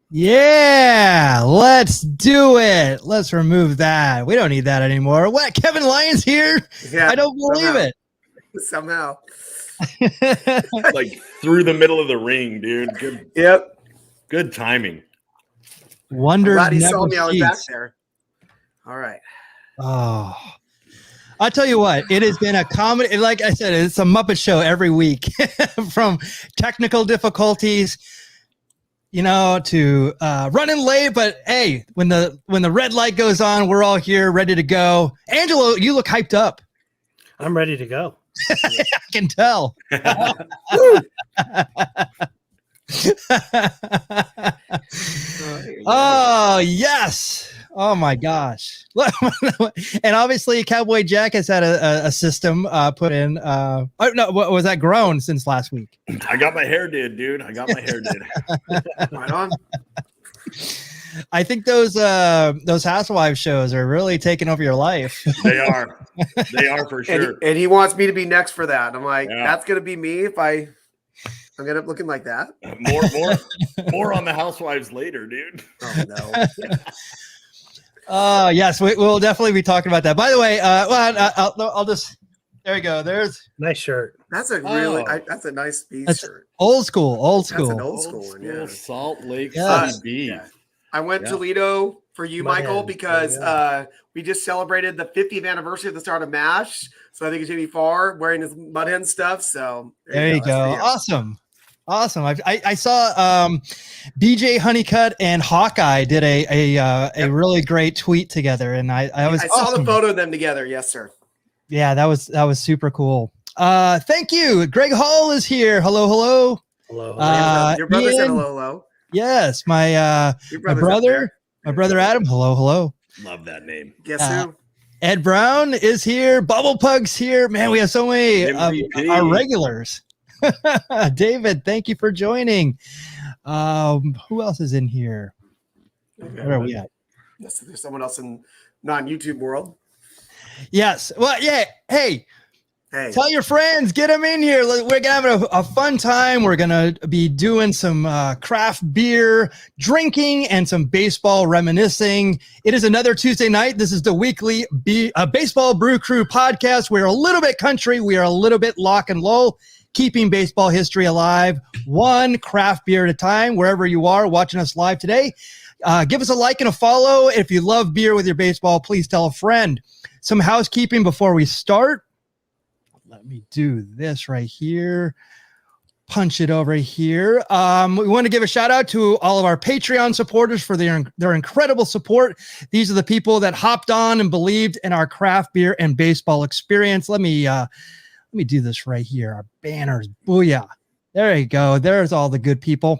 Yeah, let's do it. Let's remove that. We don't need that anymore. What? Kevin Lyon's here? Yeah, I don't believe it. Somehow. Like through the middle of the ring, dude. Good. Yep. Good timing. Wonders I'm glad he never saw me. I was back cease. there. All right. Oh, I'll tell you what, it has been a comedy. Like I said, it's a Muppet show every week from technical difficulties, to running late. But hey, when the red light goes on, we're all here ready to go. Angelo, you look hyped up. I'm ready to go. I can tell. Oh, yes. Oh, my gosh. And obviously, Cowboy Jack has had a system put in. No, what was that grown since last week? I got my hair did, dude. I got my hair did. Right on. I think those Housewives shows are really taking over your life. They are. They are for sure. And he wants me to be next for that. I'm like, Yeah. that's going to be me if I'm going to end up looking like that. More on the Housewives later, dude. Oh, no. Yes, we'll definitely be talking about that. By the way, I'll just there you go. There's Nice shirt. That's a really that's a nice beef That's shirt. old school. That's an old school one, yeah. Salt Lake Yeah. City beef. Yeah. I went to Toledo for you, Michael, because we just celebrated the 50th anniversary of the start of MASH. So I think it's going to be far wearing his mud hen stuff. So there you go. Awesome. I saw BJ Honeycutt and Hawkeye did a really great tweet together, and I saw the photo of them together. Yes, sir. Yeah, that was super cool. Thank you. Greg Hall is here. Hello. Your brother said hello. Yes, my brother Adam. Hello. Love that name. Guess who? Ed Brown is here. Bubble Pug's here. Man, we have so many our regulars. David, thank you for joining. Who else is in here? Where are we at? Yes, there's someone else in non-YouTube world. Yes. Well, yeah. Hey. Tell your friends, get them in here. We're gonna have a fun time. We're gonna be doing some craft beer drinking and some baseball reminiscing. It is another Tuesday night. This is the weekly Baseball Brew Crew podcast. We're a little bit country. We are a little bit lock and low, keeping baseball history alive, one craft beer at a time. Wherever you are watching us live today, give us a like and a follow. If you love beer with your baseball, please tell a friend. Some housekeeping before we start. Let me do this right here. Punch it over here. We want to give a shout out to all of our Patreon supporters for their incredible support. These are the people that hopped on and believed in our craft beer and baseball experience. Let me do this right here. Our banners. Booyah. There you go. There's all the good people.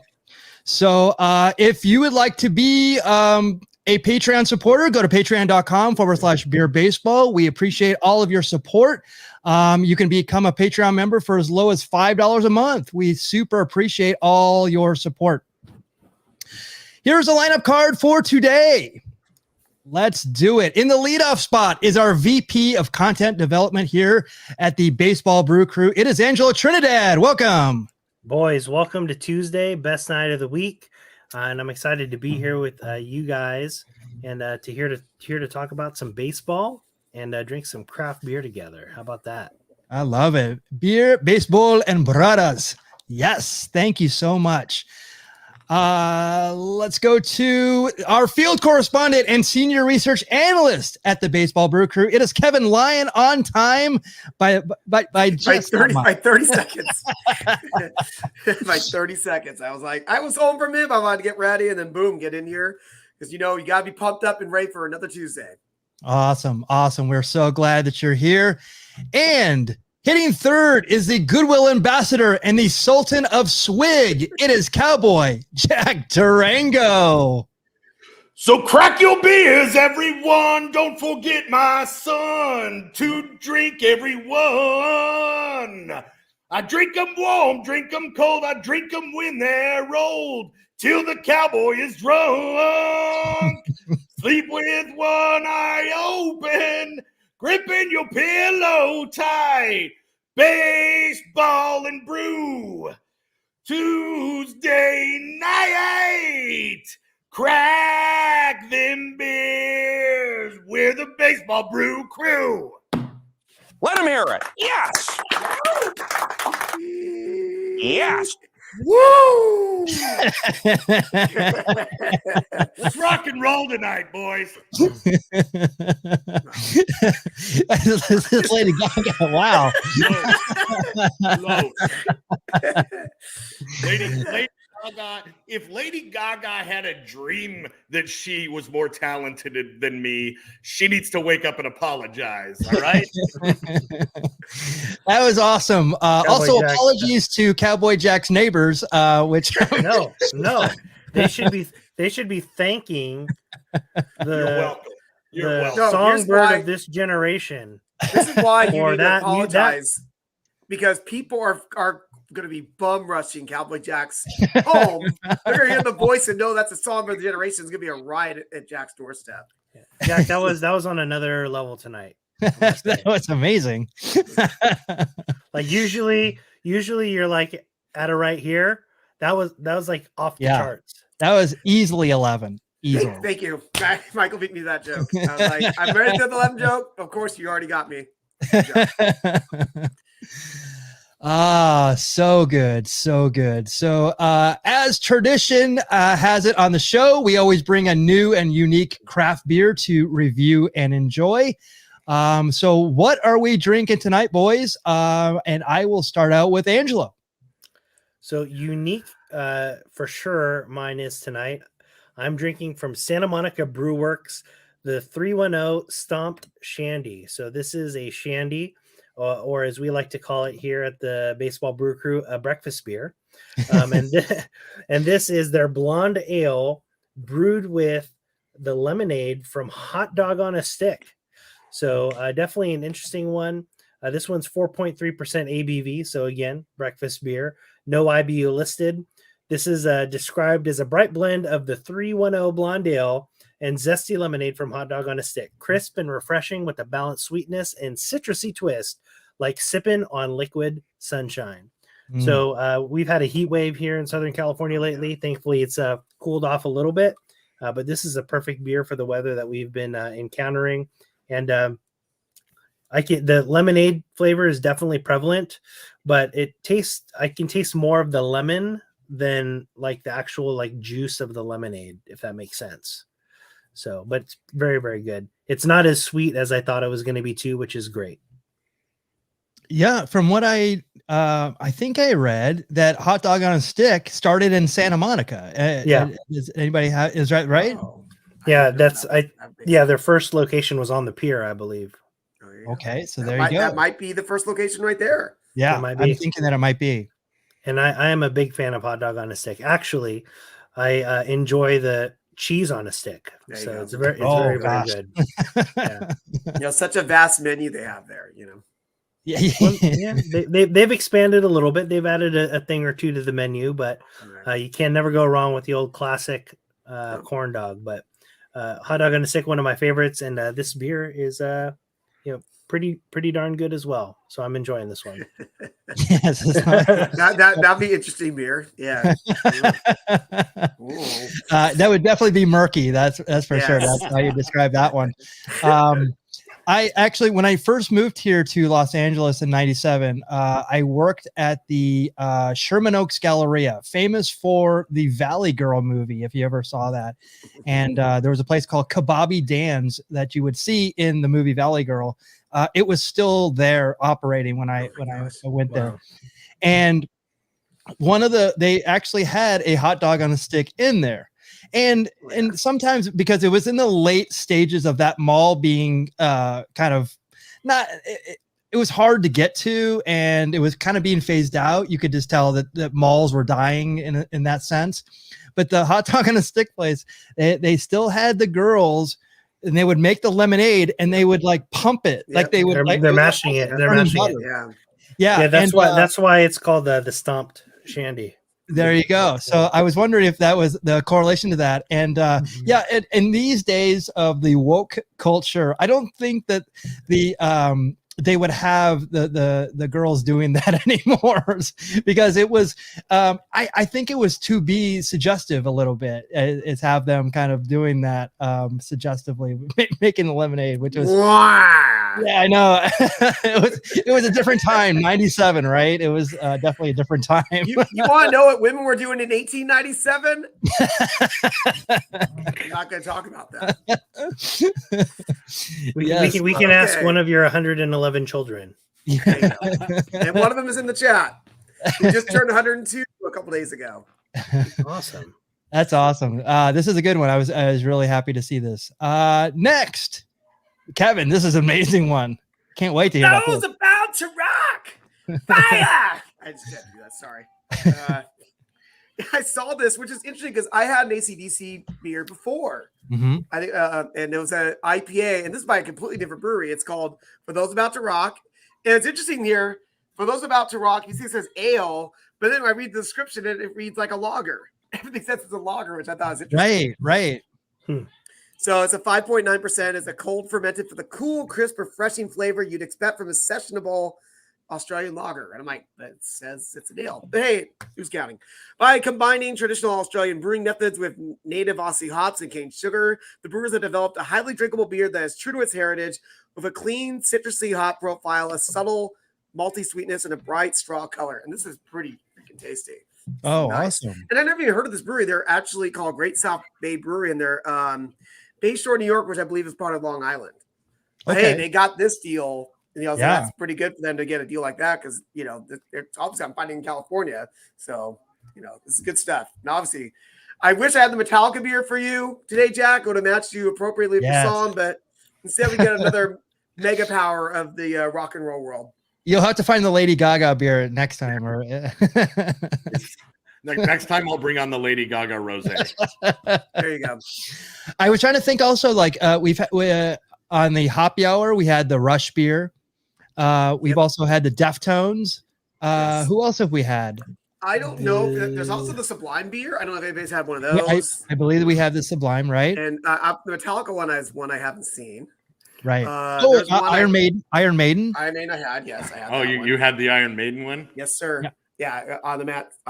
So if you would like to be a Patreon supporter, go to patreon.com/beerbaseball. We appreciate all of your support. You can become a Patreon member for as low as $5 a month. We super appreciate all your support. Here's a lineup card for today. Let's do it. In the leadoff spot is our VP of Content Development here at the Baseball Brew Crew. It is Angelo Trinidad. Welcome. Boys, welcome to Tuesday, best night of the week. And I'm excited to be here with you guys and to talk about some baseball and drink some craft beer together. How about that? I love it. Beer, baseball, and brothers. Yes. Thank you so much. Let's go to our field correspondent and senior research analyst at the Baseball Brew Crew. It is Kevin Lyon, on time by 30 seconds. By 30 seconds. I was home from him. I'm about to get ready and then boom, get in here. Because you got to be pumped up and ready for another Tuesday. Awesome. We're so glad that you're here. And hitting third is the Goodwill Ambassador and the Sultan of Swig. It is Cowboy Jack Durango. So crack your beers, everyone. Don't forget my son to drink, everyone. I drink them warm, drink them cold. I drink them when they're old, till the cowboy is drunk. Sleep with one eye open, gripping your pillow tight. Baseball and brew Tuesday night. Crack them beers. We're the Baseball Brew Crew. Let him hear it. Yes. Yes. Woo! Let's rock and roll tonight, boys. This Lady Gaga. Wow. Low. Lady Gaga. If Lady Gaga had a dream that she was more talented than me, she needs to wake up and apologize. All right. That was awesome. Also, Jack. apologies to Cowboy Jack's neighbors, which No, they should be thanking You're welcome. You're the welcome. No, here's songbird why- of this generation. This is why you Or need to that- apologize, because people are going to be bum rushing Cowboy Jack's home. They're going to hear the voice and know that's a song of the generation. It's going to be a riot at Jack's doorstep. Jack, that was on another level tonight. that was amazing. Like usually you're like at a right here. That was like off the charts. That was easily 11. Easily. Thank you. Michael beat me to that joke. I was like, I'm ready to do the 11 joke. Of course, you already got me. So good. So good. So as tradition has it on the show, we always bring a new and unique craft beer to review and enjoy. So what are we drinking tonight, boys? And I will start out with Angelo. So unique for sure mine is tonight. I'm drinking from Santa Monica Brew Works, the 310 Stomped Shandy. So this is a shandy, or as we like to call it here at the Baseball Brew Crew, a breakfast beer. And this is their blonde ale brewed with the lemonade from Hot Dog on a Stick. So definitely an interesting one. This one's 4.3% ABV. So again, breakfast beer, no IBU listed. This is described as a bright blend of the 310 blonde ale and zesty lemonade from Hot Dog on a Stick. Crisp and refreshing with a balanced sweetness and citrusy twist, like sipping on liquid sunshine. So we've had a heat wave here in Southern California lately. Thankfully, it's cooled off a little bit, but this is a perfect beer for the weather that we've been encountering. And the lemonade flavor is definitely prevalent, but I can taste more of the lemon than like the actual like juice of the lemonade, if that makes sense. So, but it's very, very good. It's not as sweet as I thought it was going to be too, which is great. Yeah, from what I think I read that Hot Dog on a Stick started in Santa Monica. Does anybody is that right? Oh, Yeah, their first location was on the pier, I believe. Okay, so that there you go. That might be the first location right there. Yeah, I'm thinking that it might be. And I am a big fan of Hot Dog on a Stick. Actually, I enjoy the cheese on a stick. So it's very good. Yeah. Such a vast menu they have there, Yeah, they've expanded a little bit. They've added a thing or two to the menu, but you can never go wrong with the old classic corn dog. But Hot Dog on a Stick, one of my favorites, and this beer is pretty darn good as well. So I'm enjoying this one. Yes, that'd be interesting beer. Yeah, that would definitely be murky. That's for sure. That's how you describe that one. I actually, when I first moved here to Los Angeles in '97, I worked at the Sherman Oaks Galleria, famous for the Valley Girl movie, if you ever saw that. And there was a place called Kebabi Dan's that you would see in the movie Valley Girl. It was still there operating when I went there. And they actually had a hot dog on a stick in there. And sometimes because it was in the late stages of that mall being kind of not, it was hard to get to, and it was kind of being phased out. You could just tell that malls were dying in that sense. But the hot dog on a stick place, they still had the girls, and they would make the lemonade and they would like pump it. Yep. Like they would, they're mashing it. They're mashing it. Yeah. That's why it's called the Stomped Shandy. There you go. So I was wondering if that was the correlation to that. And in these days of the woke culture, I don't think that the they would have the girls doing that anymore, because it was I think it was to be suggestive a little bit, is have them kind of doing that suggestively, making the lemonade, which was yeah, I know. it was a different time, 97, right? It was definitely a different time. You want to know what women were doing in 1897? I'm not going to talk about that. We can ask one of your 111 children. And one of them is in the chat. He just turned 102 a couple days ago. Awesome. That's awesome. This is a good one. I was really happy to see this. Next, Kevin, this is an amazing one. Can't wait to hear about this. About to rock. Fire! I just had to do that. Sorry. I saw this, which is interesting because I had an AC/DC beer before. Mm-hmm. I think, and it was an IPA, and this is by a completely different brewery. It's called For Those About to Rock. And it's interesting here. For Those About to Rock, you see it says ale, but then when I read the description, it reads like a lager. Everything says it's a lager, which I thought was interesting. Right. So it's a 5.9%. It's a cold fermented for the cool, crisp, refreshing flavor you'd expect from a sessionable Australian lager. And I'm like, that says it's an ale. But hey, who's counting? By combining traditional Australian brewing methods with native Aussie hops and cane sugar, the brewers have developed a highly drinkable beer that is true to its heritage with a clean, citrusy hop profile, a subtle malty sweetness, and a bright straw color. And this is pretty freaking tasty. Oh, nice. awesome. And I never even heard of this brewery. They're actually called Great South Bay Brewery, and they're Bayshore, New York, which I believe is part of Long Island. But hey, they got this deal. And, so that's pretty good for them to get a deal like that because, they're obviously I'm finding in California. So, this is good stuff. And obviously, I wish I had the Metallica beer for you today, Jack. It would have matched you appropriately for the song, but instead we get another mega power of the rock and roll world. You'll have to find the Lady Gaga beer next time. Or next time I'll bring on the Lady Gaga rosé. There you go. I was trying to think also, like we've on the Hoppy Hour, we had the Rush beer. We've also had the Deftones. Who else have we had? I don't know. There's also the Sublime beer. I don't know if anybody's had one of those. I believe we have the Sublime, right? And the Metallica one is one I haven't seen. Right. Iron Maiden. Iron Maiden I had. Yes, I had. Oh, you had the Iron Maiden one? Yes, sir. Yeah, on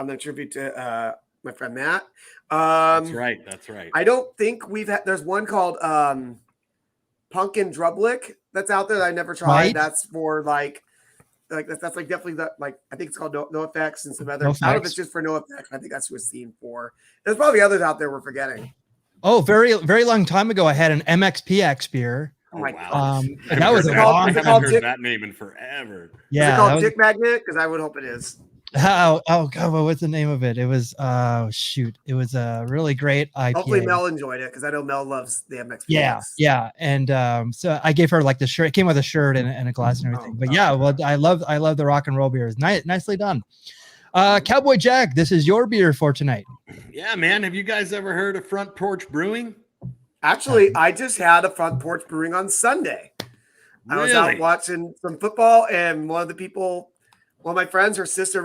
the tribute to my friend Matt. That's right. I don't think we've had. There's one called Pumpkin Drublick that's out there that I never tried. Right. That's for like that's like definitely that, like I think it's called No Effects and some other. I don't know if it's just for No Effects. I think that's who it's seen for. There's probably others out there we're forgetting. Oh, very very long time ago, I had an MXPX beer. Oh my God! That was I haven't heard that name in forever. Yeah, is it called Dick Magnet? Because I would hope it is. Oh God! Well, what's the name of it? It was it was a really great IPA. Hopefully Mel enjoyed it because I know Mel loves the MXPX. Yeah, and so I gave her like the shirt. It came with a shirt and a glass and everything. Well, I love the rock and roll beers. Nicely done. Cowboy Jack, this is your beer for tonight. Yeah, man. Have you guys ever heard of Front Porch Brewing? Actually, I just had a Front Porch Brewing on Sunday. I was out watching some football, and one of my friends, her sister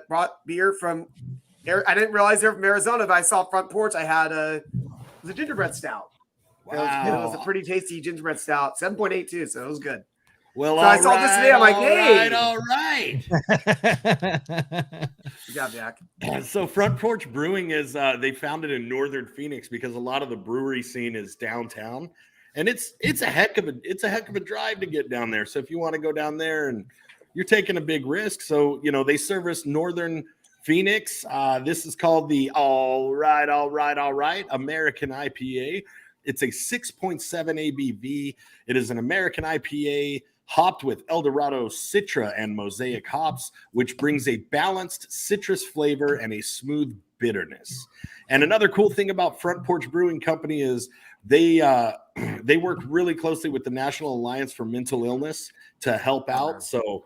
brought beer from. I didn't realize they're from Arizona, but I saw Front Porch. I had it was a gingerbread stout. Wow. It was a pretty tasty gingerbread stout, 7.82, so it was good. Well, so I saw this today. I'm like, hey, all right. Good job, Jack. So Front Porch Brewing is they founded in Northern Phoenix because a lot of the brewery scene is downtown, and it's a heck of a drive to get down there. So if you want to go down there, and you're taking a big risk, so they service Northern Phoenix. This is called the All Right American IPA. It's a 6.7 ABV. It is an American IPA hopped with Eldorado Citra and Mosaic hops, which brings a balanced citrus flavor and a smooth bitterness. And another cool thing about Front Porch Brewing Company is they work really closely with the National Alliance for Mental Illness to help out. So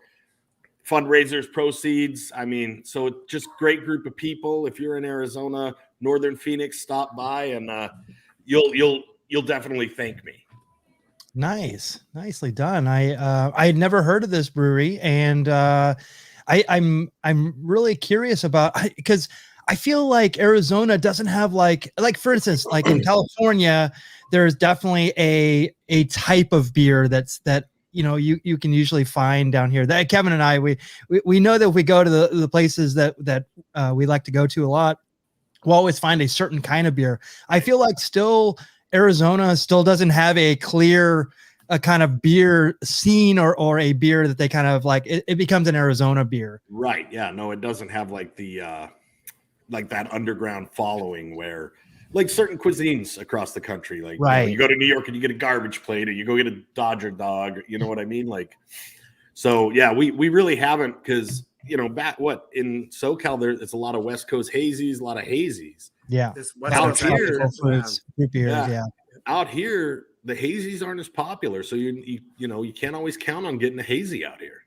fundraisers, proceeds. I mean, so it's just great group of people. If you're in Arizona, Northern Phoenix, stop by and you'll definitely thank me. Nice, nicely done. I had never heard of this brewery, and I'm really curious about, because I feel like Arizona doesn't have like for instance, like in California, there's definitely a type of beer that you can usually find down here. That Kevin and I, we know that if we go to the places that we like to go to a lot, we'll always find a certain kind of beer. I feel like still Arizona still doesn't have a clear kind of beer scene or a beer that they kind of like. It becomes an Arizona beer. Right. Yeah. No, it doesn't have like the like that underground following where like certain cuisines across the country, like right. You go to New York and you get a garbage plate, or you go get a Dodger dog. You know what I mean? Like, so yeah, we really haven't, because back in SoCal it's a lot of West Coast hazies, a lot of hazies. Yeah. Out here, yeah. Out here, the hazies aren't as popular, so you can't always count on getting a hazy out here.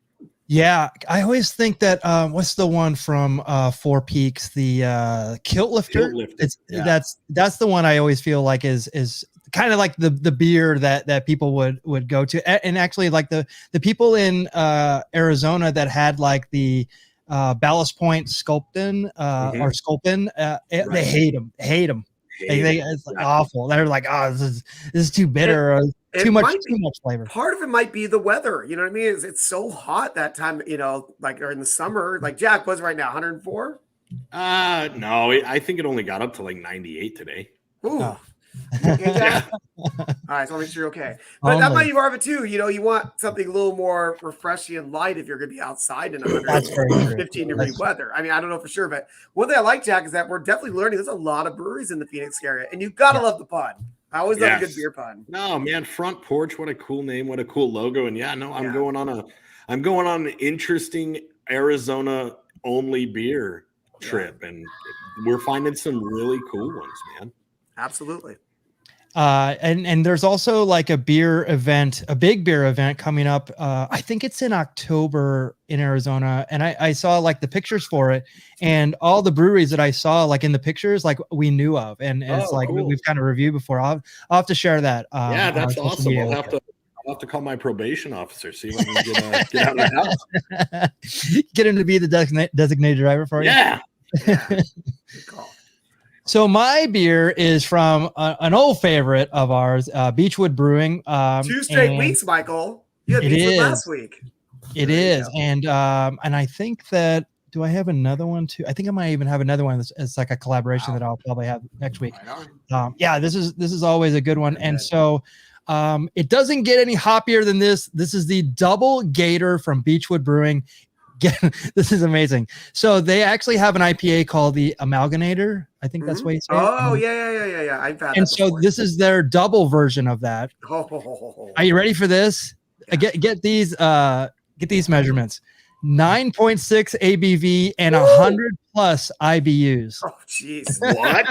Yeah, I always think that what's the one from Four Peaks, the Kilt Lifter? That's the one I always feel like is kind of like the beer that people would go to. And actually, like the people in Arizona that had like the Ballast Point Sculpin or Sculpin, they hate them. It's like awful. They're like, oh, this is too bitter, or too much flavor. Part of it might be the weather. You know what I mean? It's so hot that time. Like or in the summer. Like Jack was right now, 104. No, I think it only got up to like 98 today. Ooh. Oh. Okay, Jack? All right, so I'll make sure you're okay. But that might be part of it too. You want something a little more refreshing and light if you're going to be outside in 115-degree weather. I mean, I don't know for sure, but one thing I like, Jack, is that we're definitely learning. There's a lot of breweries in the Phoenix area, and you've got to love the pun. I always love a good beer pun. No, man, Front Porch, what a cool name, what a cool logo, and I'm going on an interesting Arizona only beer trip, and we're finding some really cool ones, man. Absolutely. And there's also like a big beer event coming up. I think it's in October in Arizona. And I saw like the pictures for it, and all the breweries that I saw like in the pictures, like we knew of. And it's like, cool. We've kind of reviewed before. I'll have to share that. That's awesome. I'll have to call my probation officer, see if I can get out of the house. Get him to be the designated driver for you. Yeah. Good call. So my beer is from an old favorite of ours, Beechwood Brewing. 2 straight weeks, Michael. You had Beechwood last week. It is, and I think that. Do I have another one too? I think I might even have another one. It's like a collaboration that I'll probably have next week. This is always a good one, and so it doesn't get any hoppier than this. This is the Double Gator from Beechwood Brewing. This is amazing. So they actually have an IPA called the Amalgamator. I think that's what you say. Oh, yeah. I've had and so this is their double version of that. Are you ready for this? Get these measurements. 9.6 ABV and 100 plus IBUs. Oh, jeez. What?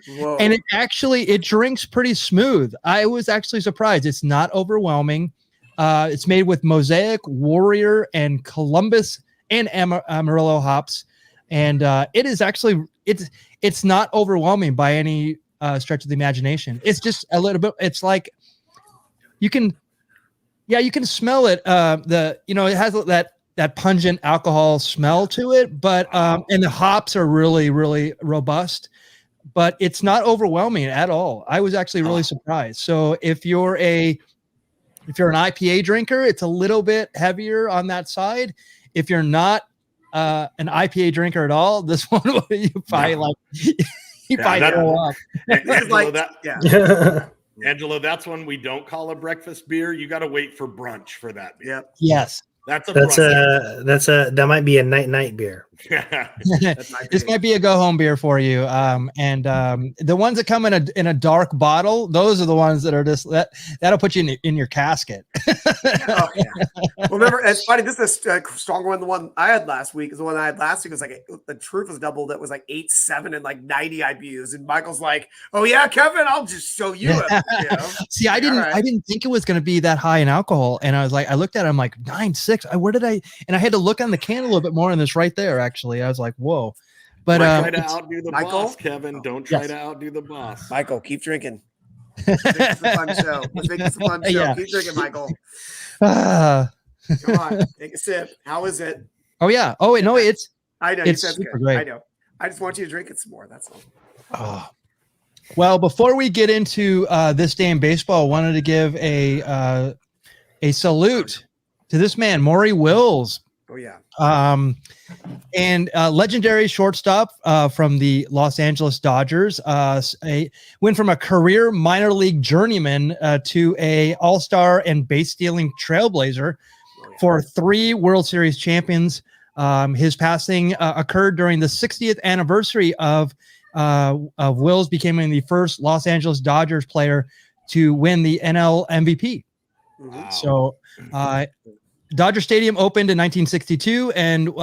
Whoa. And it drinks pretty smooth. I was actually surprised. It's not overwhelming. It's made with Mosaic, Warrior, and Columbus and Amarillo hops, and it is actually it's not overwhelming by any stretch of the imagination. It's just a little bit. It's like you can smell it. It has that pungent alcohol smell to it, but and the hops are really, really robust, but it's not overwhelming at all. I was actually really surprised. So if you're an IPA drinker, it's a little bit heavier on that side. If you're not an IPA drinker at all, this one you probably throw up. Angelo, that's one we don't call a breakfast beer. You got to wait for brunch for that beer. Yep. Yes. That might be a night beer. This might be a go home beer for you. And the ones that come in a dark bottle, those are the ones that are just that'll put you in your casket. Well, remember, it's funny. This is a stronger one. The one I had last week is the one I had last week. Was like the truth was double. That was like 8.7 and like 90 IBUs. And Michael's like, "Oh yeah, Kevin, I'll just show you." See, I didn't think it was going to be that high in alcohol, and I looked at it, I'm like 9.6. Where did I? And I had to look on the can a little bit more, and this right there. Actually, I was like, "Whoa!" But try to outdo the boss, Kevin. Don't try to outdo the boss. Michael, keep drinking. It's a fun show. Let's make this a fun show. Yeah. Keep drinking, Michael. Come on, take a sip. How is it? Oh yeah. Oh wait, no, it's. I know. It's super good. Great. I know. I just want you to drink it some more. That's all. Well, before we get into this day in baseball, I wanted to give a a salute to this man, Maury Wills. Oh yeah. And legendary shortstop from the Los Angeles Dodgers. Went from a career minor league journeyman to a all-star and base stealing trailblazer for 3 World Series champions. His passing occurred during the 60th anniversary of Wills becoming the first Los Angeles Dodgers player to win the NL MVP. Wow. So Dodger Stadium opened in 1962, and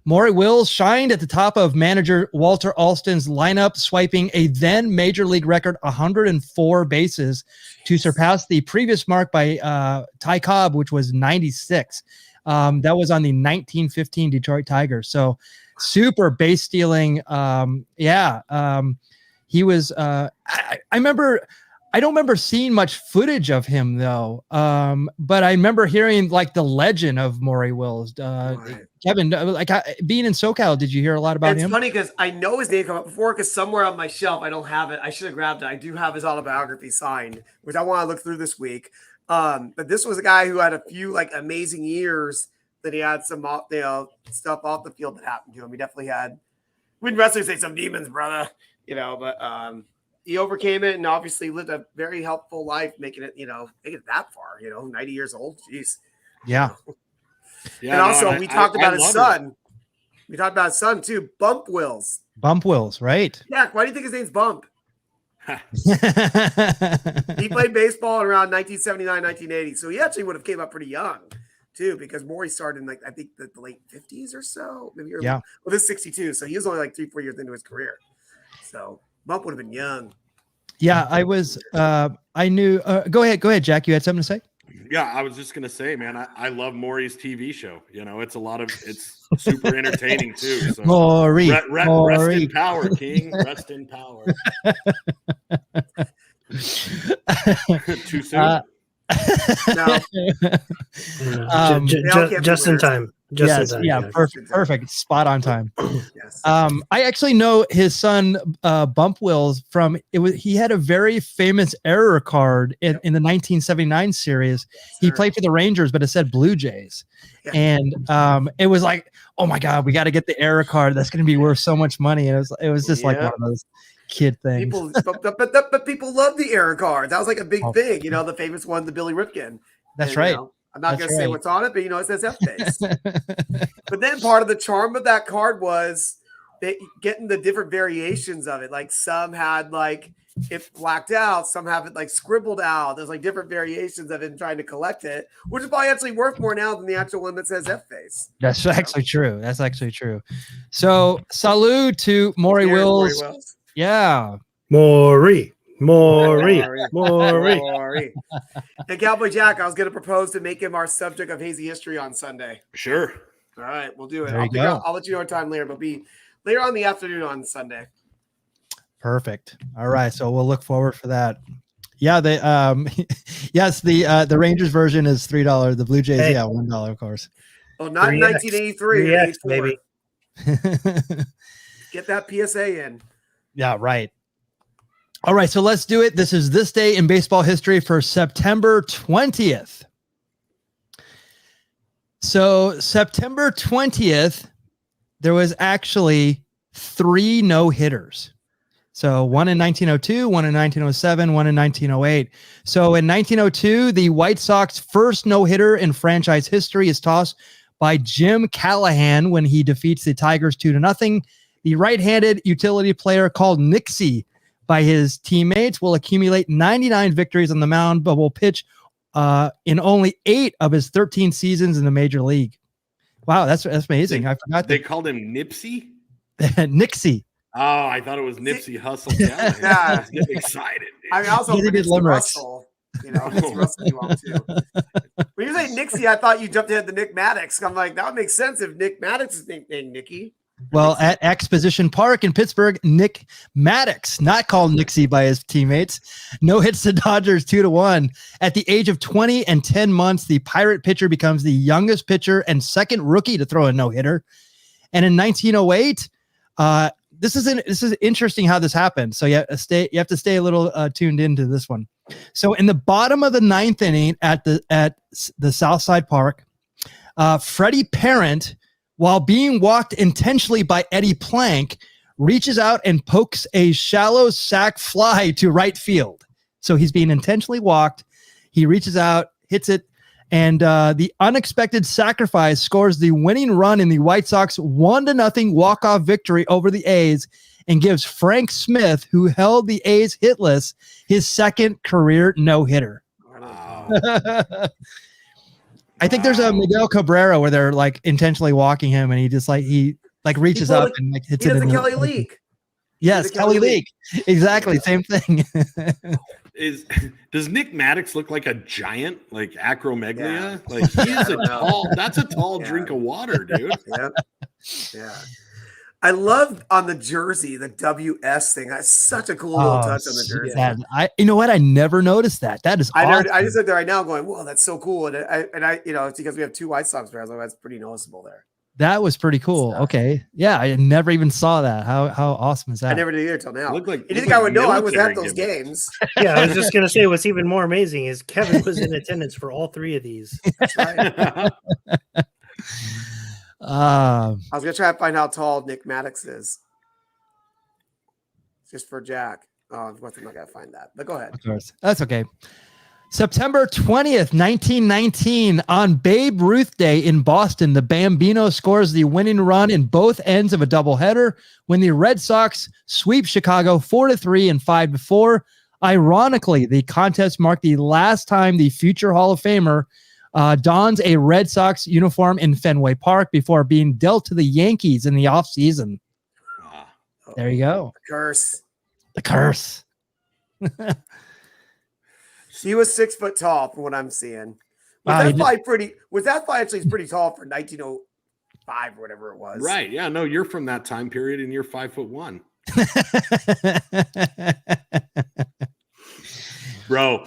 Maury Wills shined at the top of manager Walter Alston's lineup, swiping a then major league record 104 bases to surpass the previous mark by Ty Cobb, which was 96. That was on the 1915 Detroit Tigers. So super base stealing. He was, I remember, I don't remember seeing much footage of him though. But I remember hearing like the legend of Maury Wills. Right. Kevin, being in SoCal, did you hear a lot about him? It's funny because I know his name come up before, because somewhere on my shelf, I don't have it. I should have grabbed it. I do have his autobiography signed, which I want to look through this week. But this was a guy who had a few like amazing years that he had some stuff off the field that happened to him. He definitely had, we'd wrestlers say some demons, brother, but he overcame it and obviously lived a very helpful life, making it that far, 90 years old. Jeez. Yeah. Yeah. And also we talked about his son. We talked about his son too. Bump Wills. Bump Wills, right? Yeah. Why do you think his name's Bump? He played baseball around 1979, 1980. So he actually would have came up pretty young too, because Maury started in I think the late 50s or so. Maybe early. Yeah. Well, this is 62. So he was only like 3-4 years into his career. So Bump would have been young. Yeah, I was. I knew. Go ahead, Jack. You had something to say? Yeah, I was just gonna say, man, I love Maury's TV show. It's super entertaining too. So Maury, rest in power, King. Rest in power. Too soon. No. Just in time. Just in time. Yeah, perfect. Spot on time. Yes. I actually know his son, Bump Wills, he had a very famous error card in the 1979 series. He played for the Rangers, but it said Blue Jays. Yeah. And it was like, oh my God, we got to get the error card. That's going to be worth so much money. And it was just like one of those kid things. But people love the error card. That was like a big thing, the famous one, the Billy Ripken. That's right. I'm not going to say what's on it, but it says F-face. But then part of the charm of that card was getting the different variations of it. Like some had it blacked out, some have it scribbled out. There's different variations of it and trying to collect it, which is probably actually worth more now than the actual one that says F-face. That's actually true. That's actually true. So salute to Maury Wills. Yeah. Maury. And Cowboy Jack, I was going to propose to make him our subject of hazy history on Sunday. Sure. All right, we'll do it. I'll let you know what time later, but be later on in the afternoon on Sunday. Perfect. All right, so we'll look forward for that. Yeah, yes, the Rangers version is $3. The Blue Jays, $1, of course. Oh, not in 1983. 3X, baby. Get that PSA in. Yeah, right. All right, so let's do it. This is This Day in Baseball History for September 20th. So September 20th, there was actually 3 no-hitters. So one in 1902, one in 1907, one in 1908. So in 1902, the White Sox first no-hitter in franchise history is tossed by Jim Callahan when he defeats the Tigers 2-0. The right-handed utility player called Nixie by his teammates will accumulate 99 victories on the mound, but will pitch in only 8 of his 13 seasons in the major league. Wow, that's amazing. I forgot they called him Nipsey. Nixie. Oh, I thought it was Nipsey Hussle. Yeah, I was getting excited. Dude. I mean, also Russell. Russell well too. When you say Nixie, I thought you jumped ahead to Nick Maddox. I'm like, that would make sense if Nick Maddox is named Nicky. Well, at Exposition Park in Pittsburgh, Nick Maddox, not called Nixie by his teammates, no hits the Dodgers 2-1. At the age of 20 and 10 months, the Pirate pitcher becomes the youngest pitcher and second rookie to throw a no-hitter. And in 1908, this is interesting how this happened. So you have to stay a little tuned into this one. So in the bottom of the 9th inning at the Southside Park, Freddie Parent, while being walked intentionally by Eddie Plank, reaches out and pokes a shallow sac fly to right field. So he's being intentionally walked. He reaches out, hits it, and the unexpected sacrifice scores the winning run in the White Sox 1-0 walk-off victory over the A's and gives Frank Smith, who held the A's hitless, his second career no-hitter. Wow. I think there's a Miguel Cabrera where they're like intentionally walking him and he just like reaches up and like hits it in Kelly Leak. Yes, Kelly Leak. Exactly, same thing. Does Nick Maddox look like a giant, like acromegalia? Yeah. Like he's that's a tall drink of water, dude. Yeah. I love on the jersey the WS thing. That's such a cool little touch on the jersey. You know what? I never noticed that. That is awesome. I just looked there right now going, whoa, that's so cool. And I it's because we have 2 White Sox players. That's pretty noticeable there. That was pretty cool. Okay. Yeah, I never even saw that. How awesome is that? I never did either till now. You think I would know I was at those games. Yeah, I was just going to say what's even more amazing is Kevin was in attendance for all 3 of these. That's right. I was going to try to find how tall Nick Maddox is. Just for Jack. Oh, I'm not going to find that. But go ahead. Of course. That's okay. September 20th, 1919, on Babe Ruth Day in Boston, the Bambino scores the winning run in both ends of a doubleheader when the Red Sox sweep Chicago 4-3 and 5-4. Ironically, the contest marked the last time the future Hall of Famer dons a Red Sox uniform in Fenway Park before being dealt to the Yankees in the offseason. There you go. The curse. He was 6 foot tall from what I'm seeing. Was that fly actually pretty tall for 1905 or whatever it was? Right. Yeah. No, you're from that time period and you're 5'1". Bro,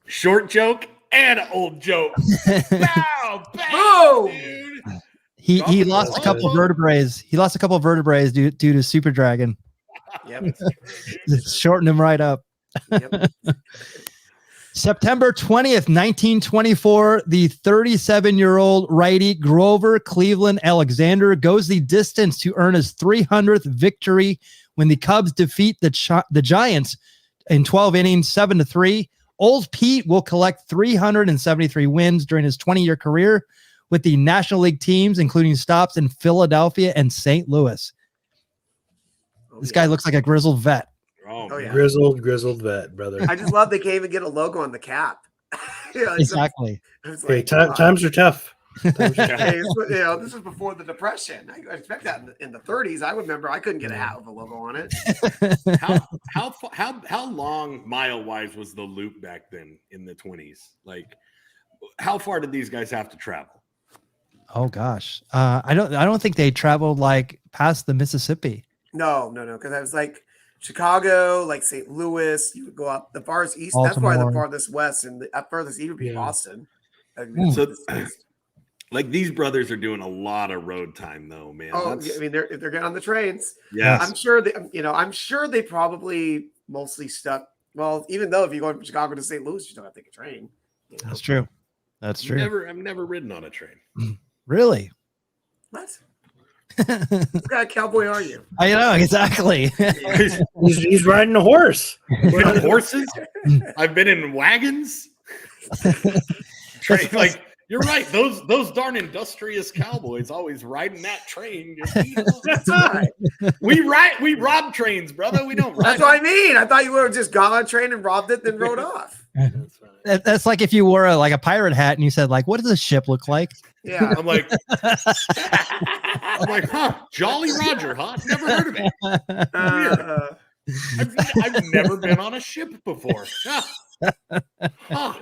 short joke and old joke. Bow, dude. He lost a couple of vertebrae. He lost a couple of vertebrae due to Super Dragon. Yep. Shortened him right up. Yep. September 20th, 1924, the 37-year-old righty Grover Cleveland Alexander goes the distance to earn his 300th victory when the Cubs defeat the Giants in 12 innings, 7-3. Old Pete will collect 373 wins during his 20-year career with the National League teams, including stops in Philadelphia and St. Louis. This guy looks like a grizzled vet. Oh yeah. Grizzled vet, brother. I just love they can't even get a logo on the cap. Exactly. Times are tough. This was before the Depression. I expect that in the 30s. I remember I couldn't get a hat with a logo on it. How long mile wise was the loop back then in the 20s? Like, how far did these guys have to travel? Oh gosh, I don't think they traveled like past the Mississippi. No, because I was like Chicago, like St. Louis. You would go up the farthest east. Baltimore. That's probably the farthest west, and the furthest east would be Boston. So, like these brothers are doing a lot of road time, though, man. Oh, I mean, they're getting on the trains. Yeah, I'm sure they probably mostly stuck. Well, even though if you go from Chicago to St. Louis, you don't have to take a train. You know? That's true. I've never ridden on a train. Really? What? What kind of cowboy are you? I know exactly. he's riding a horse. Been horses. I've been in wagons. Train, like you're right. Those darn industrious cowboys always riding that train. That's right. We rob trains, brother. We don't. That's what I mean. I thought you would have just gone on a train and robbed it, then rode off. That's like if you wore a pirate hat and you said, like, what does a ship look like? Yeah. I'm like, Jolly Roger, huh? Never heard of it. I've never been on a ship before. Huh.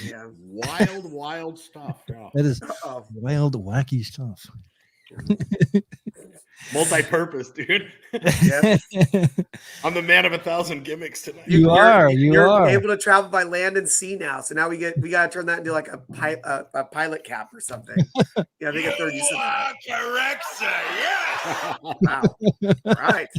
Yeah. Wild stuff. Yeah. That is wild, wacky stuff. Multi-purpose, dude. Yeah. I'm the man of 1,000 gimmicks tonight. You're able to travel by land and sea now. So now we got to turn that into like a pilot cap or something. Yeah, they get 30 yeah. Wow. All right.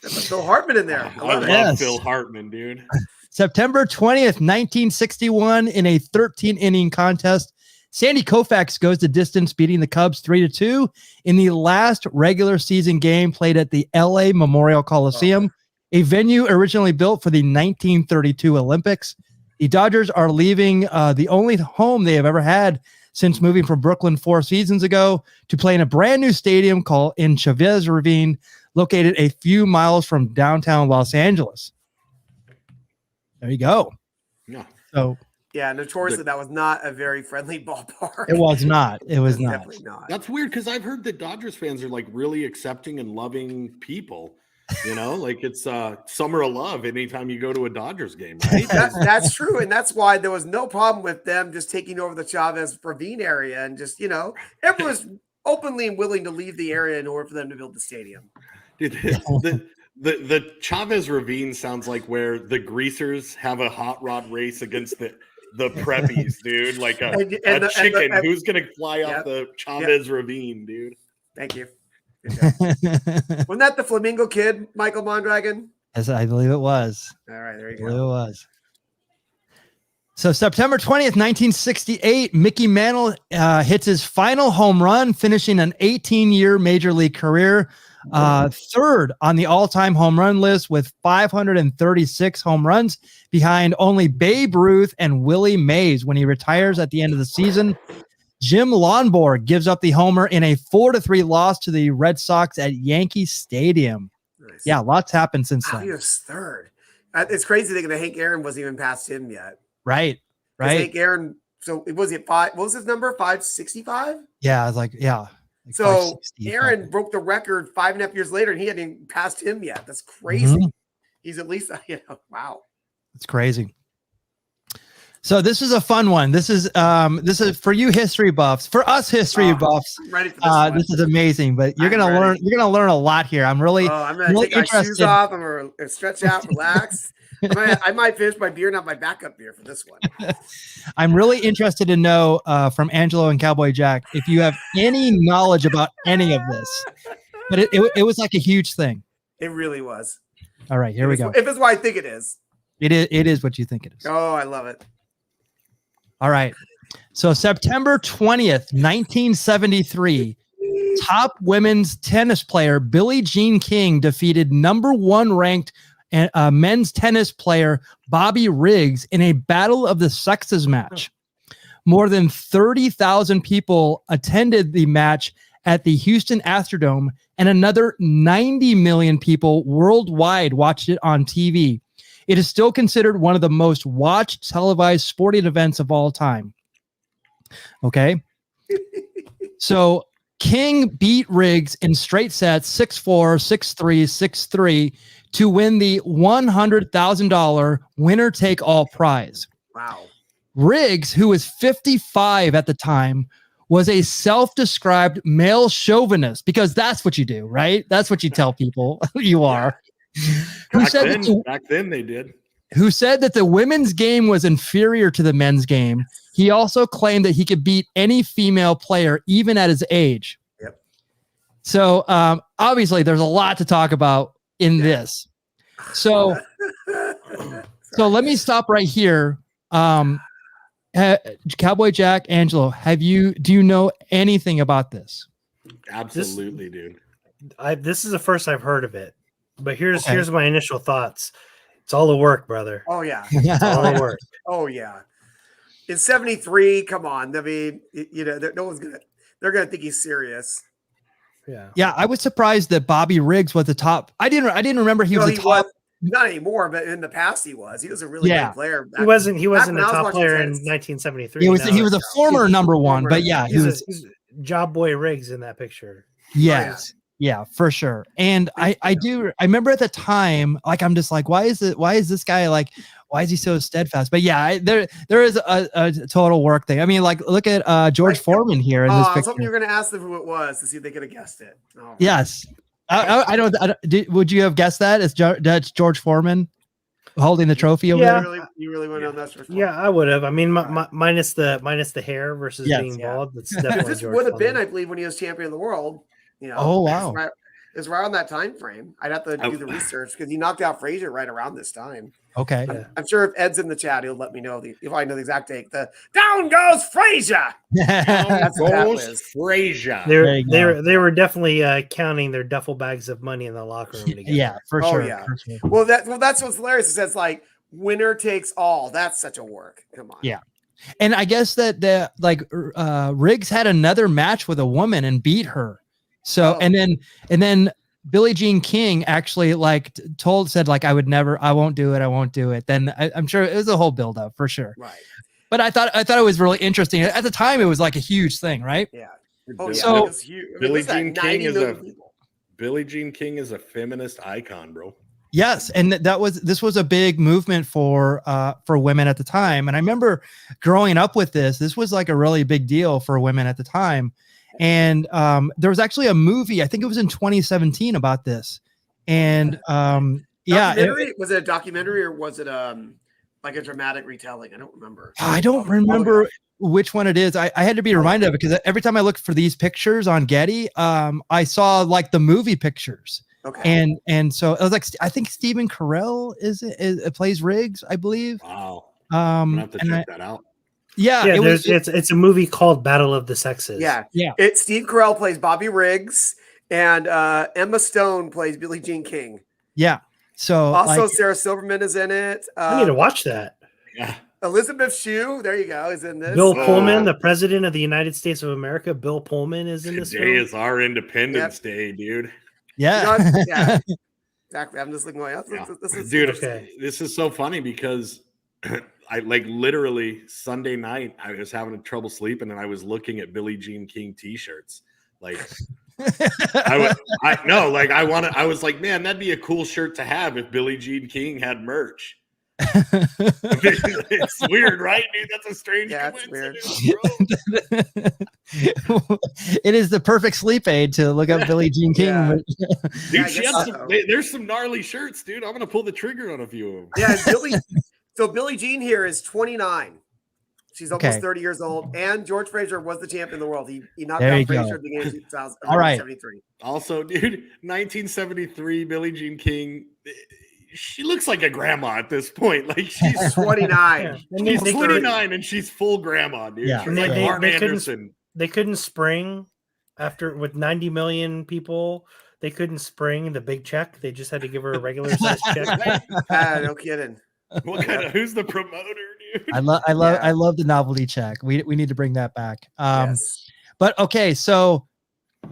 Phil Hartman in there. I love Phil Hartman, dude. September 20th, 1961, in a 13-inning contest, Sandy Koufax goes the distance, beating the Cubs 3-2 in the last regular season game played at the LA Memorial Coliseum, a venue originally built for the 1932 Olympics. The Dodgers are leaving the only home they have ever had since moving from Brooklyn 4 seasons ago to play in a brand new stadium called in Chavez Ravine, located a few miles from downtown Los Angeles. There you go. Yeah. So yeah, notoriously, that was not a very friendly ballpark. it was not. It was not. Definitely not. That's weird because I've heard that Dodgers fans are like really accepting and loving people. You know, like it's summer of love anytime you go to a Dodgers game, right? That's true. And that's why there was no problem with them just taking over the Chavez Ravine area and just, everyone was openly and willing to leave the area in order for them to build the stadium. Dude, the Chavez Ravine sounds like where the greasers have a hot rod race against the preppies, dude. Like a chicken who's going to fly off the Chavez Ravine, dude. Thank you. Wasn't that the Flamingo Kid, Michael Mondragon? Yes, I believe it was. All right, there you go. I believe it was. So September 20th, 1968, Mickey Mantle hits his final home run, finishing an 18-year major league career, third on the all-time home run list with 536 home runs, behind only Babe Ruth and Willie Mays. When he retires at the end of the season, Jim Lonborg gives up the homer in a 4-3 loss to the Red Sox at Yankee Stadium. Nice. Yeah, lots happened since then. He was third. It's crazy thinking that Hank Aaron wasn't even past him yet. Right. Hank Aaron, so was he at 5? What was his number? 565? Yeah, I was like, yeah. Like so Aaron broke the record 5.5 years later, and he hadn't even passed him yet. That's crazy. Mm-hmm. He's at least, wow. It's crazy. So this is a fun one. This is for you history buffs. For us history buffs, I'm ready for this one. This is amazing. But you're gonna learn. You're gonna learn a lot here. I'm really take my shoes off. I'm gonna stretch out, relax. I might finish my beer, not my backup beer for this one. I'm really interested to know from Angelo and Cowboy Jack if you have any knowledge about any of this. But it was like a huge thing. It really was. All right, here we go. If it's what I think it is. It is what you think it is. Oh, I love it. All right. So September 20th, 1973, top women's tennis player Billie Jean King defeated number 1 ranked men's tennis player Bobby Riggs in a battle of the sexes match. More than 30,000 people attended the match at the Houston Astrodome, and another 90 million people worldwide watched it on TV. It is still considered one of the most watched televised sporting events of all time. Okay. So King beat Riggs in straight sets 6-4, 6-3, 6-3 to win the $100,000 winner-take-all prize. Wow. Riggs, who was 55 at the time, was a self-described male chauvinist, because that's what you do, right? That's what you tell people you are. Back then they did. Who said that the women's game was inferior to the men's game. He also claimed that he could beat any female player, even at his age. Yep. So obviously there's a lot to talk about in this. So let me stop right here. Cowboy Jack, Angelo, do you know anything about this? Absolutely, dude. This is the first I've heard of it. But here's my initial thoughts. It's all the work, brother. Oh yeah, it's all the work. Oh yeah. In 73, come on. I mean, no one's they're gonna think he's serious. Yeah. I was surprised that Bobby Riggs was the top. I didn't remember he was the top. Not anymore, but in the past he was. He was a really good player. He wasn't a top player in 1973. He was a former number one, but yeah, he was Job Boy Riggs in that picture. Yes. Yeah, for sure. And I remember at the time, like, I'm just like, why is this guy like, why is he so steadfast? But yeah, there is a total work thing. I mean, like, look at George Foreman here in this picture. Something you're going to ask them who it was to see if they could have guessed it. Oh, yes. I don't would you have guessed that? That's George Foreman holding the trophy over there? You really want to know that's George Foreman? Yeah, I would have. I mean, minus the hair versus being bald. That's definitely this would have been, I believe, when he was champion of the world. Oh wow! It was right on that time frame. I'd have to do the research because he knocked out Frazier right around this time. Okay. I'm sure if Ed's in the chat, he'll let me know if I know the exact date. The down goes Frazier. That's goes Frazier. They were definitely counting their duffel bags of money in the locker room together. Yeah, for sure. Yeah. For sure. Well, that's what's hilarious. It says like winner takes all. That's such a work. Come on. Yeah. And I guess that Riggs had another match with a woman and beat her. So and then Billie Jean King actually said I won't do it. Then I'm sure it was a whole buildup for sure. Right. But I thought it was really interesting. At the time, it was like a huge thing, right? Yeah. So it was huge. Billie Jean King is a feminist icon, bro. Yes, and this was a big movement for women at the time. And I remember growing up with this. This was like a really big deal for women at the time. And there was actually a movie, I think it was in 2017 about this. And was it a documentary or was it like a dramatic retelling? I don't remember. I don't remember which one it is. I had to be reminded of it because every time I looked for these pictures on Getty, I saw like the movie pictures. Okay. And so it was like I think Stephen Carell plays Riggs, I believe. Wow. I'm gonna have to check that out. Yeah, it's a movie called Battle of the Sexes. Yeah. Steve Carell plays Bobby Riggs, and Emma Stone plays Billie Jean King. Yeah. So also Sarah Silverman is in it. I need to watch that. Yeah. Elizabeth Shue, there you go, is in this. Bill Pullman, the president of the United States of America, Bill Pullman is in this. Today is our Independence Day, dude. Yeah. Yeah. Exactly. I'm just looking like, this is so funny because I like Sunday night I was having trouble sleeping and I was looking at Billie Jean King t-shirts. Like I was like, man, that'd be a cool shirt to have if Billie Jean King had merch. It's weird, right, dude? That's a strange coincidence, bro. It is the perfect sleep aid to look up Billie Jean King. Yeah. Dude, there's some gnarly shirts, dude. I'm gonna pull the trigger on a few of them. Yeah, Billie Jean here is 29. She's almost 30 years old, and George Frazier was the champion of the world. He knocked out Frazier at the game in 1973. Also, dude, 1973, Billie Jean King. She looks like a grandma at this point. Like she's 29. She's 29 and she's full grandma, dude. Yeah. She's like Martin Anderson. They couldn't spring after with 90 million people. They couldn't spring the big check. They just had to give her a regular size check. No kidding. Who's the promoter, dude? I love the novelty check. We need to bring that back. But okay, so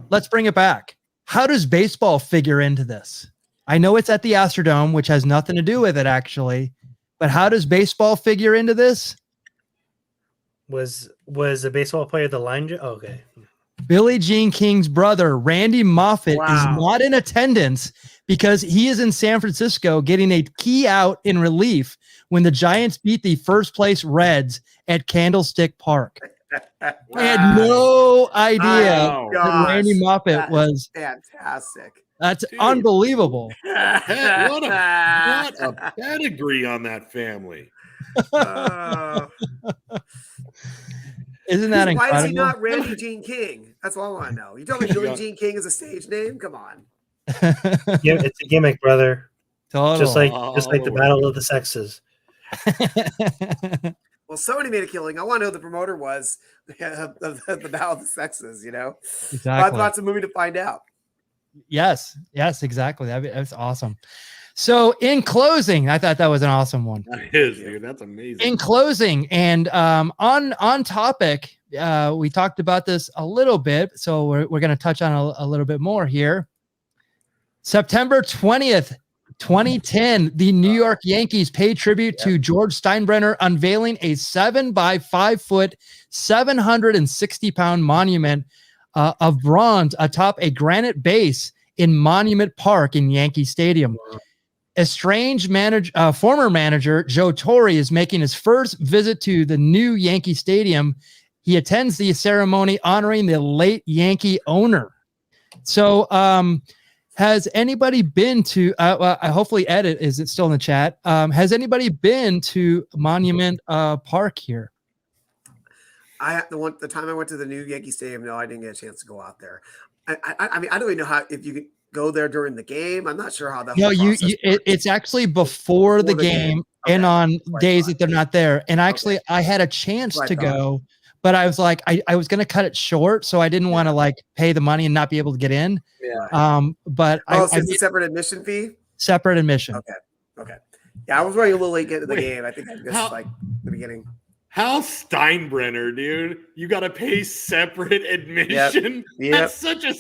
let's bring it back. How does baseball figure into this? I know it's at the Astrodome, which has nothing to do with it actually, but how does baseball figure into this? Was a baseball player the line? Okay. Billie Jean King's brother, Randy Moffat, is not in attendance because he is in San Francisco getting a key out in relief when the Giants beat the first place Reds at Candlestick Park. I had no idea that Randy Moffat was fantastic. That's unbelievable. What a pedigree on that family. Isn't that incredible? Why is he not Randy Jean King? That's all I want to know. You tell me Billie Jean King is a stage name? Come on. Yeah, it's a gimmick, brother. Totally. Just like the Battle of the Sexes. Well, somebody made a killing. I want to know who the promoter was of the Battle of the Sexes, you know? Exactly. Lots of movie to find out. Yes, exactly. That's awesome. So in closing, I thought that was an awesome one. That is, dude. That's amazing. In closing, and on topic, we talked about this a little bit, so we're going to touch on a little bit more here. September 20th, 2010, the New York Yankees paid tribute to George Steinbrenner, unveiling a 7 by 5 foot, 760-pound monument of bronze atop a granite base in Monument Park in Yankee Stadium. Former manager Joe Torre is making his first visit to the new Yankee Stadium. He attends the ceremony honoring the late Yankee owner. So, has anybody been to? Hopefully, Ed is it still in the chat? Has anybody been to Monument Park here? The time I went to the new Yankee Stadium, no, I didn't get a chance to go out there. I mean, I don't even know how if you could. go there during the game? I'm not sure how that. No, whole process works. it's actually before the game and on days that they're not there. And actually, I had a chance to go, but I was like, I was going to cut it short, so I didn't want to like pay the money and not be able to get in. Yeah. But so it's a separate admission fee. Separate admission. Okay. Yeah, I was running a little late getting to the game. I think I missed like the beginning. How Steinbrenner, dude? You got to pay separate admission. Yep. That's such a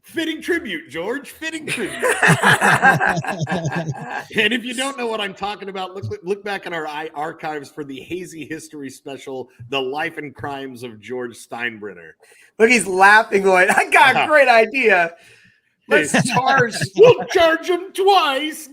fitting tribute, George. Fitting tribute. And if you don't know what I'm talking about, look back in our archives for the Hazy History special, The Life and Crimes of George Steinbrenner. Look, he's laughing, going, I got a great idea. Let's charge. We'll charge him twice.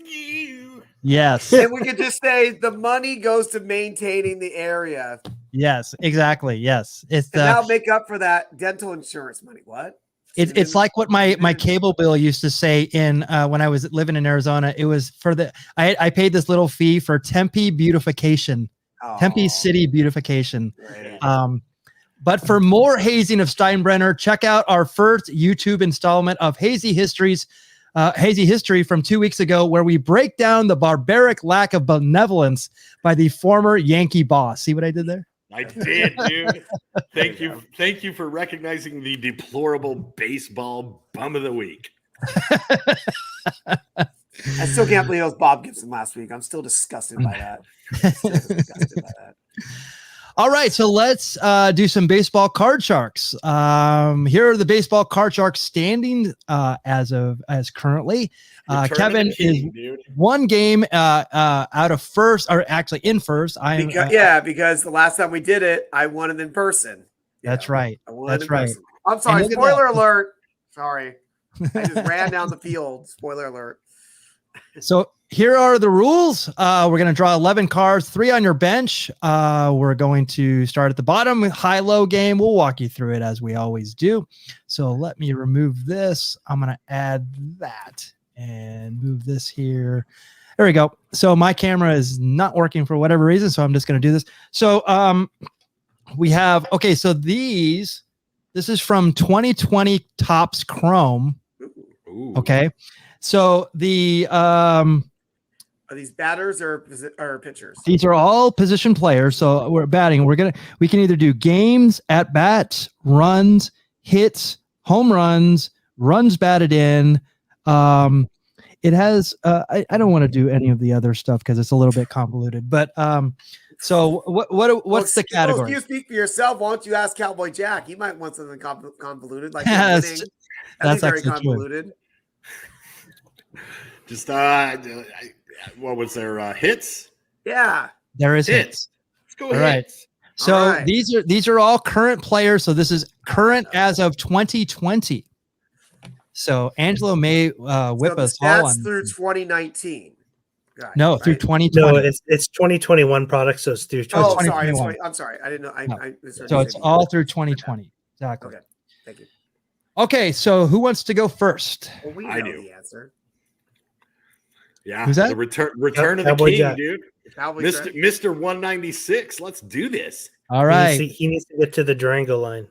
Yes. And we could just say the money goes to maintaining the area. Yes, exactly. Yes. It's that'll make up for that dental insurance money. What? It's like what my cable bill used to say in when I was living in Arizona. It was for I paid this little fee for Tempe beautification, Tempe City beautification. Right. But for more hazing of Steinbrenner, check out our first YouTube installment of Hazy History from 2 weeks ago, where we break down the barbaric lack of benevolence by the former Yankee boss. See what I did there? I did, dude. Thank you for recognizing the deplorable baseball bum of the week. I still can't believe it was Bob Gibson last week. I'm still disgusted by that. All right, so let's do some baseball card sharks. Here are the baseball card sharks standing as currently. Kevin is one game out of first, or actually in first. Because the last time we did it, I won it in person. That's right. That's right. I'm sorry. Spoiler alert. Sorry, I just ran down the field. Spoiler alert. So here are the rules. We're going to draw 11 cards, 3 on your bench. We're going to start at the bottom, high-low game. We'll walk you through it as we always do. So let me remove this. I'm going to add that and move this here. There we go. So my camera is not working for whatever reason, so I'm just going to do this. So we have, okay, so this is from 2020 Topps Chrome. Ooh. Okay. So the are these batters or pitchers? These are all position players. So we're batting. We can either do games, at bats, runs, hits, home runs, runs batted in. It has I don't want to do any of the other stuff because it's a little bit convoluted. But so what's the category? If you speak for yourself, why don't you ask Cowboy Jack? He might want something convoluted, like that's very convoluted. True. Just what was there? Hits? Yeah, there is hits. Let's go. All right. So these are all current players. So this is current as of 2020. So Angelo may whip us all on through 2019. No, through 2020. No, it's 2021 products, so it's through 2021. Sorry. I'm sorry. I didn't know. So it's all through 2020. Exactly. Okay. Thank you. Okay, so who wants to go first? Well, we know the answer. Yeah, who's that? The return of the Cowboy king, Jack. dude. Mr. 196. Let's do this. All right. He needs to get to the Durango line.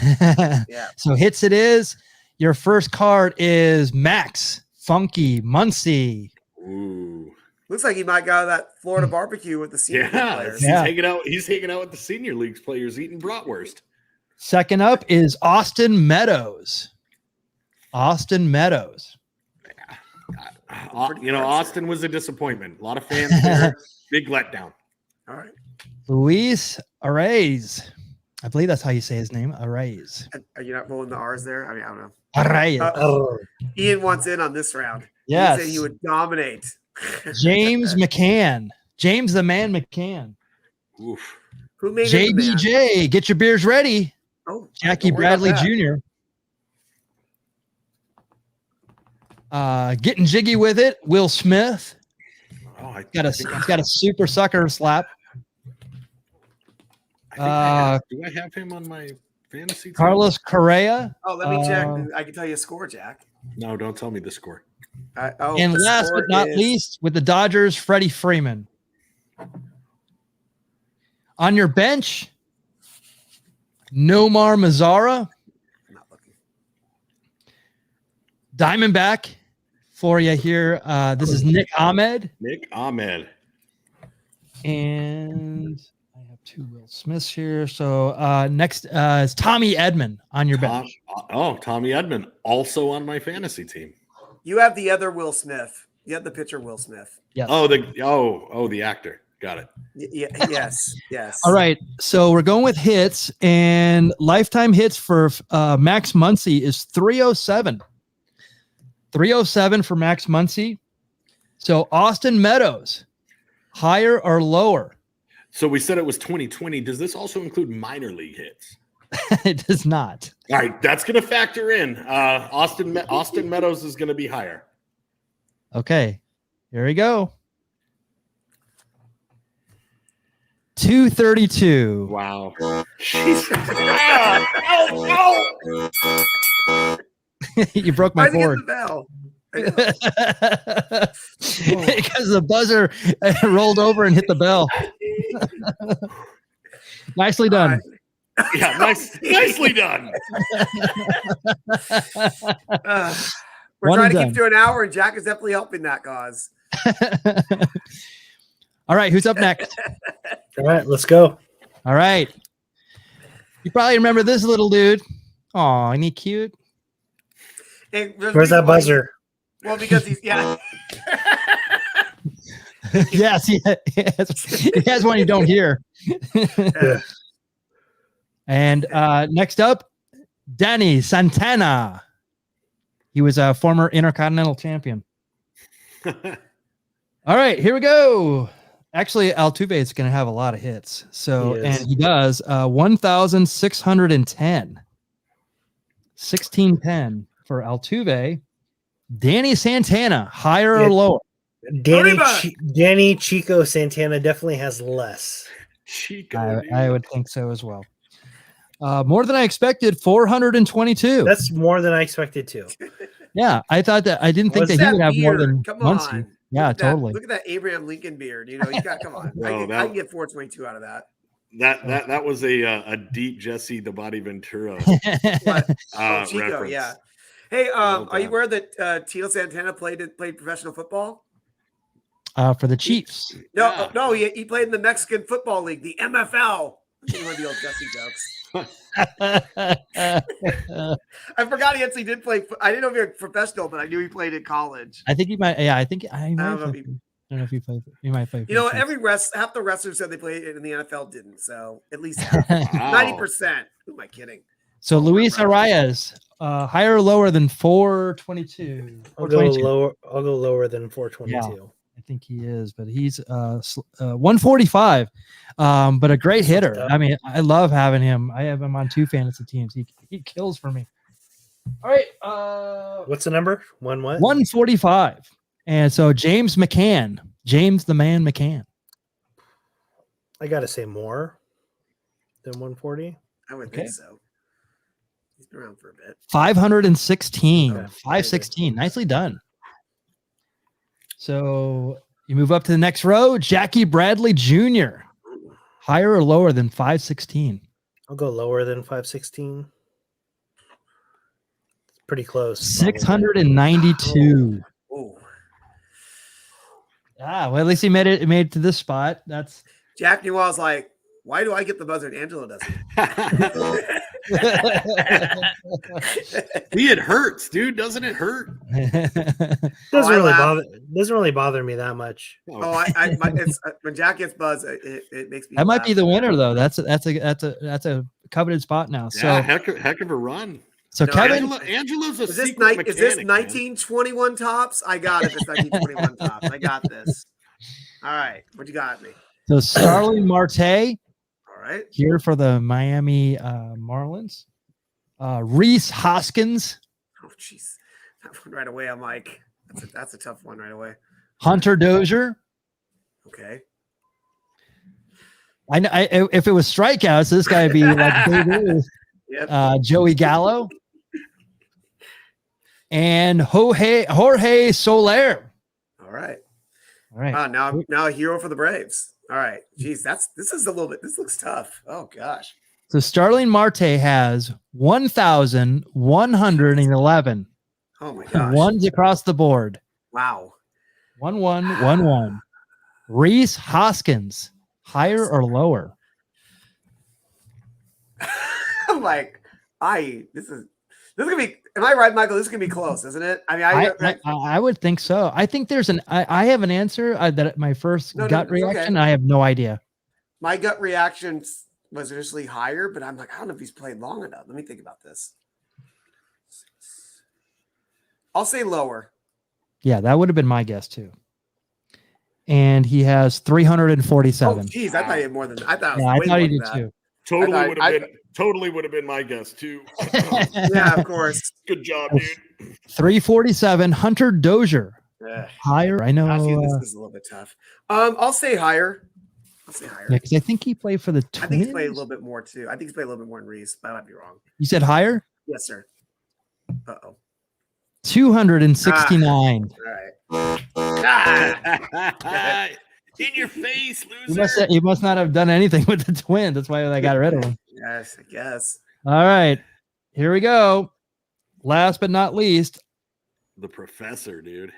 Yeah. So hits it is. Your first card is Max Funky Muncy. Ooh. Looks like he might go to that Florida barbecue with the senior players. He's hanging out with the senior leagues players eating bratwurst. Second up is Austin Meadows. Austin Meadows. Austin was a disappointment. A lot of fans there. Big letdown. All right. Luis Arraez. I believe that's how you say his name. Arraez. Are you not rolling the R's there? I mean, I don't know. Arraez. Ian wants in on this round. Yes. He said he would dominate. James McCann. James the Man McCann. Oof. Who made JBJ. Get your beers ready. Oh, Jackie Bradley Jr. Getting jiggy with it. Will Smith. Oh, He's got a super sucker slap. do I have him on my fantasy team? Carlos Correa. Oh, let me check. I can tell you a score, Jack. No, don't tell me the score. And last but not least, with the Dodgers, Freddie Freeman. On your bench, Nomar Mazara. I'm not looking. Diamondback for you here. This is Nick Ahmed. Nick Ahmed. And I have 2 Will Smiths here. So next is Tommy Edman on your bench. Tommy Edman, also on my fantasy team. You have the other Will Smith. You have the pitcher Will Smith. Yes. The actor. Got it. Yes. All right. So we're going with hits, and lifetime hits for Max Muncy is 307. 307 for Max Muncy. So Austin Meadows, higher or lower? So we said it was 2020. Does this also include minor league hits? It does not. All right, that's going to factor in. Austin Meadows is going to be higher. Okay, here we go. 232. Wow. You broke my board. The bell. Because the buzzer rolled over and hit the bell. Nicely done. Yeah, nicely done. We're trying to keep to an hour, and Jack is definitely helping that cause. All right, who's up next? All right, let's go. All right. You probably remember this little dude. Oh, ain't he cute? Where's that buzzer? Well, because he's yes, he has one you don't hear. Yeah. And next up, Danny Santana. He was a former Intercontinental champion. All right, here we go. Actually, Altuve is going to have a lot of hits. So, and he does 1,610. 1610 for Altuve. Danny Santana, higher or lower? Danny Chico Santana definitely has less. Chico, I would think so as well. More than I expected, 422. That's more than I expected too. Yeah, I thought that I didn't think that he would have more than Muncy. Yeah, totally. Look at that Abraham Lincoln beard. You know, you got come on. I can get 422 out of that. That was a deep Jesse the Body Ventura Chico, reference. yeah. Hey, are you aware that Tito Santana played professional football? For the Chiefs. No, he played in the Mexican Football League, the MFL. One of the old Jesse jokes. I forgot he actually did play. I didn't know if he was professional, but I knew he played in college. I think he might. Yeah, I don't know if he played. He might play. You know, half the wrestlers said they played in the NFL didn't. So at least 90%. Who am I kidding? So Luis Arias, higher or lower than 422? I'll go lower. I'll go lower than 422. Yeah, I think he is, but he's 145. But a great hitter. I mean, I love having him. I have him on 2 fantasy teams. He kills for me. All right. What's the number? 145. And so James the Man McCann. I gotta say more than 140. I would think so. He's been around for a bit. 516. Okay. 516. Nicely done. So you move up to the next row. Jackie Bradley Jr. Higher or lower than 516? I'll go lower than 516. It's pretty close. 692. Oh. Well, at least he made it to this spot. That's Jack Newell's like, why do I get the buzzer and Angelo doesn't? It hurts, dude. Doesn't it hurt? Doesn't really bother me that much. It's when Jack gets buzz, it makes me. That might be the winner though. That's a coveted spot now. So yeah, heck of a run. So Kevin, Angelo's is this 1921 tops? I got it. It's 1921 tops. I got this. All right, what you got me? So Starling Marte. All right, here for the Miami Marlins. Reese Hoskins. Oh, jeez, that one right away. I'm like, that's a tough one right away. Hunter Dozier. Okay. I if it was strikeouts, this guy would be like Babe Yep. Joey Gallo. And Jorge Soler. All right. Now a hero for the Braves. All right. Geez, this looks tough. Oh gosh. So Starling Marte has 1,111. Oh my gosh. Ones across the board. Wow. 1-1-1-1. Reese Hoskins, higher or lower? I'm like, this is gonna be. Am I right, Michael? This is gonna be close, isn't it? I mean, I would think so. I think there's I have an answer that my first gut reaction. Okay. I have no idea. My gut reaction was initially higher, but I'm like, I don't know if he's played long enough. Let me think about this. I'll say lower. Yeah, that would have been my guess too. And he has 347. Oh, geez, I thought he had more than I thought. Yeah, I thought he did too. Totally would have been my guess too. Yeah, of course. Good job, dude. 347. Hunter Dozier. Higher. I know. This is a little bit tough. I'll say higher. Yeah, because I think he played for the Twins. I think he's played a little bit more too. I think he's played a little bit more in Reese, but I might be wrong. You said higher? Yes, sir. 269. All right. In your face, loser. He must not have done anything with the Twins. That's why they got rid of him. Yes, I guess. All right. Here we go. Last but not least, the professor, dude.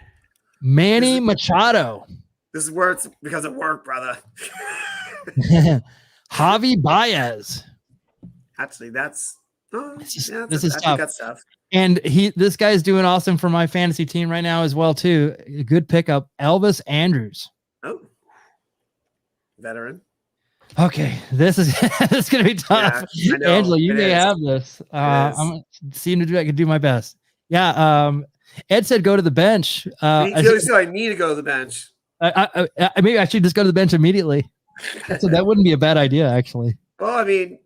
Manny Machado. This is where it's because of work, brother. Javi Baez. Actually, this is tough. And this guy's doing awesome for my fantasy team right now as well too. A good pickup, Elvis Andrews. Oh, veteran. Okay, this is going to be tough. Yeah, Angelo, you may have this. I'm seeing to do. I can do my best. Yeah. Ed said go to the bench. I need to go to the bench. I maybe actually just go to the bench immediately. So that wouldn't be a bad idea, actually. Well, I mean,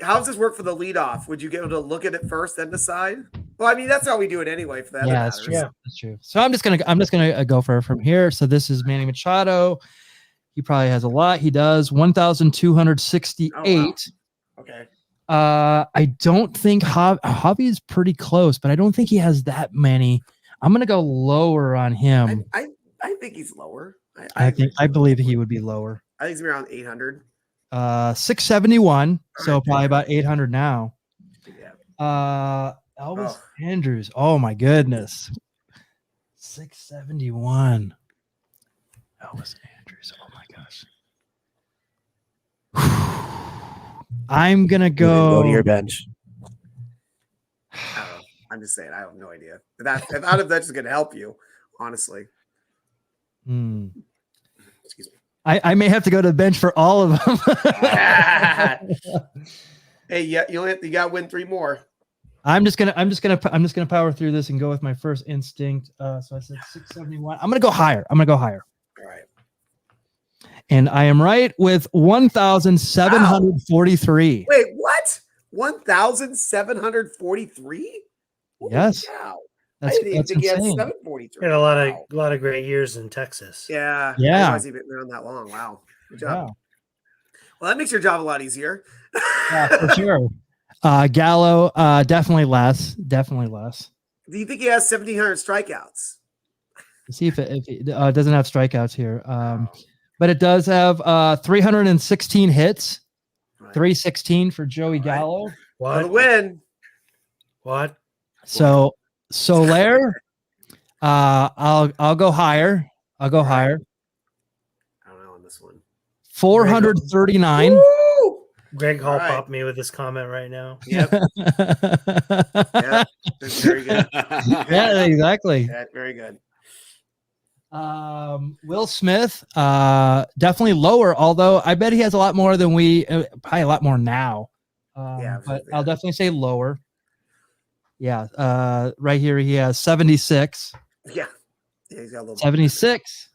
how does this work for the leadoff? Would you get able to look at it first, then decide? Well, I mean, that's how we do it anyway. For that, that's true. Yeah, that's true. So I'm just gonna go for it from here. So this is Manny Machado. He probably has a lot. He does 1,268. Oh, wow. Okay. I don't think Javi is pretty close, but I don't think he has that many. I'm gonna go lower on him. I think he's lower. I believe he would be lower. I think he's around 800. 671. So probably about 800 now. Yeah. Elvis Andrews. Oh my goodness. 671. Elvis Andrews. Oh my gosh. I'm gonna go to your bench. I'm just saying, I have no idea. If out of that's gonna help you, honestly. Excuse me. I may have to go to the bench for all of them. Hey, yeah, you got to win 3 more. I'm just gonna power through this and go with my first instinct. So I said 671. I'm gonna go higher. All right. And I am right with 1,743. Wait, what? 1,743? Yes. Wow. That's he had 743. Had a lot of great years in Texas. Yeah. He's been around that long. Wow. Good job. Yeah. Well, that makes your job a lot easier. For sure. Gallo, definitely less. Do you think he has 1,700 strikeouts? Let's see if it doesn't have strikeouts here. But it does have 316 hits. Right. 316 for Joey Gallo. What? For the win. What? So Soler, I'll go higher. Higher. I don't know on this one. 439. Woo! Greg Hall popped me with this comment right now. Yep. Yeah, that's very good. Yeah, exactly. Yeah, very good. Will Smith, definitely lower, although I bet he has a lot more than probably a lot more now. But I'll definitely say lower. Yeah. Right here he has 76. Yeah, he's got a little 76.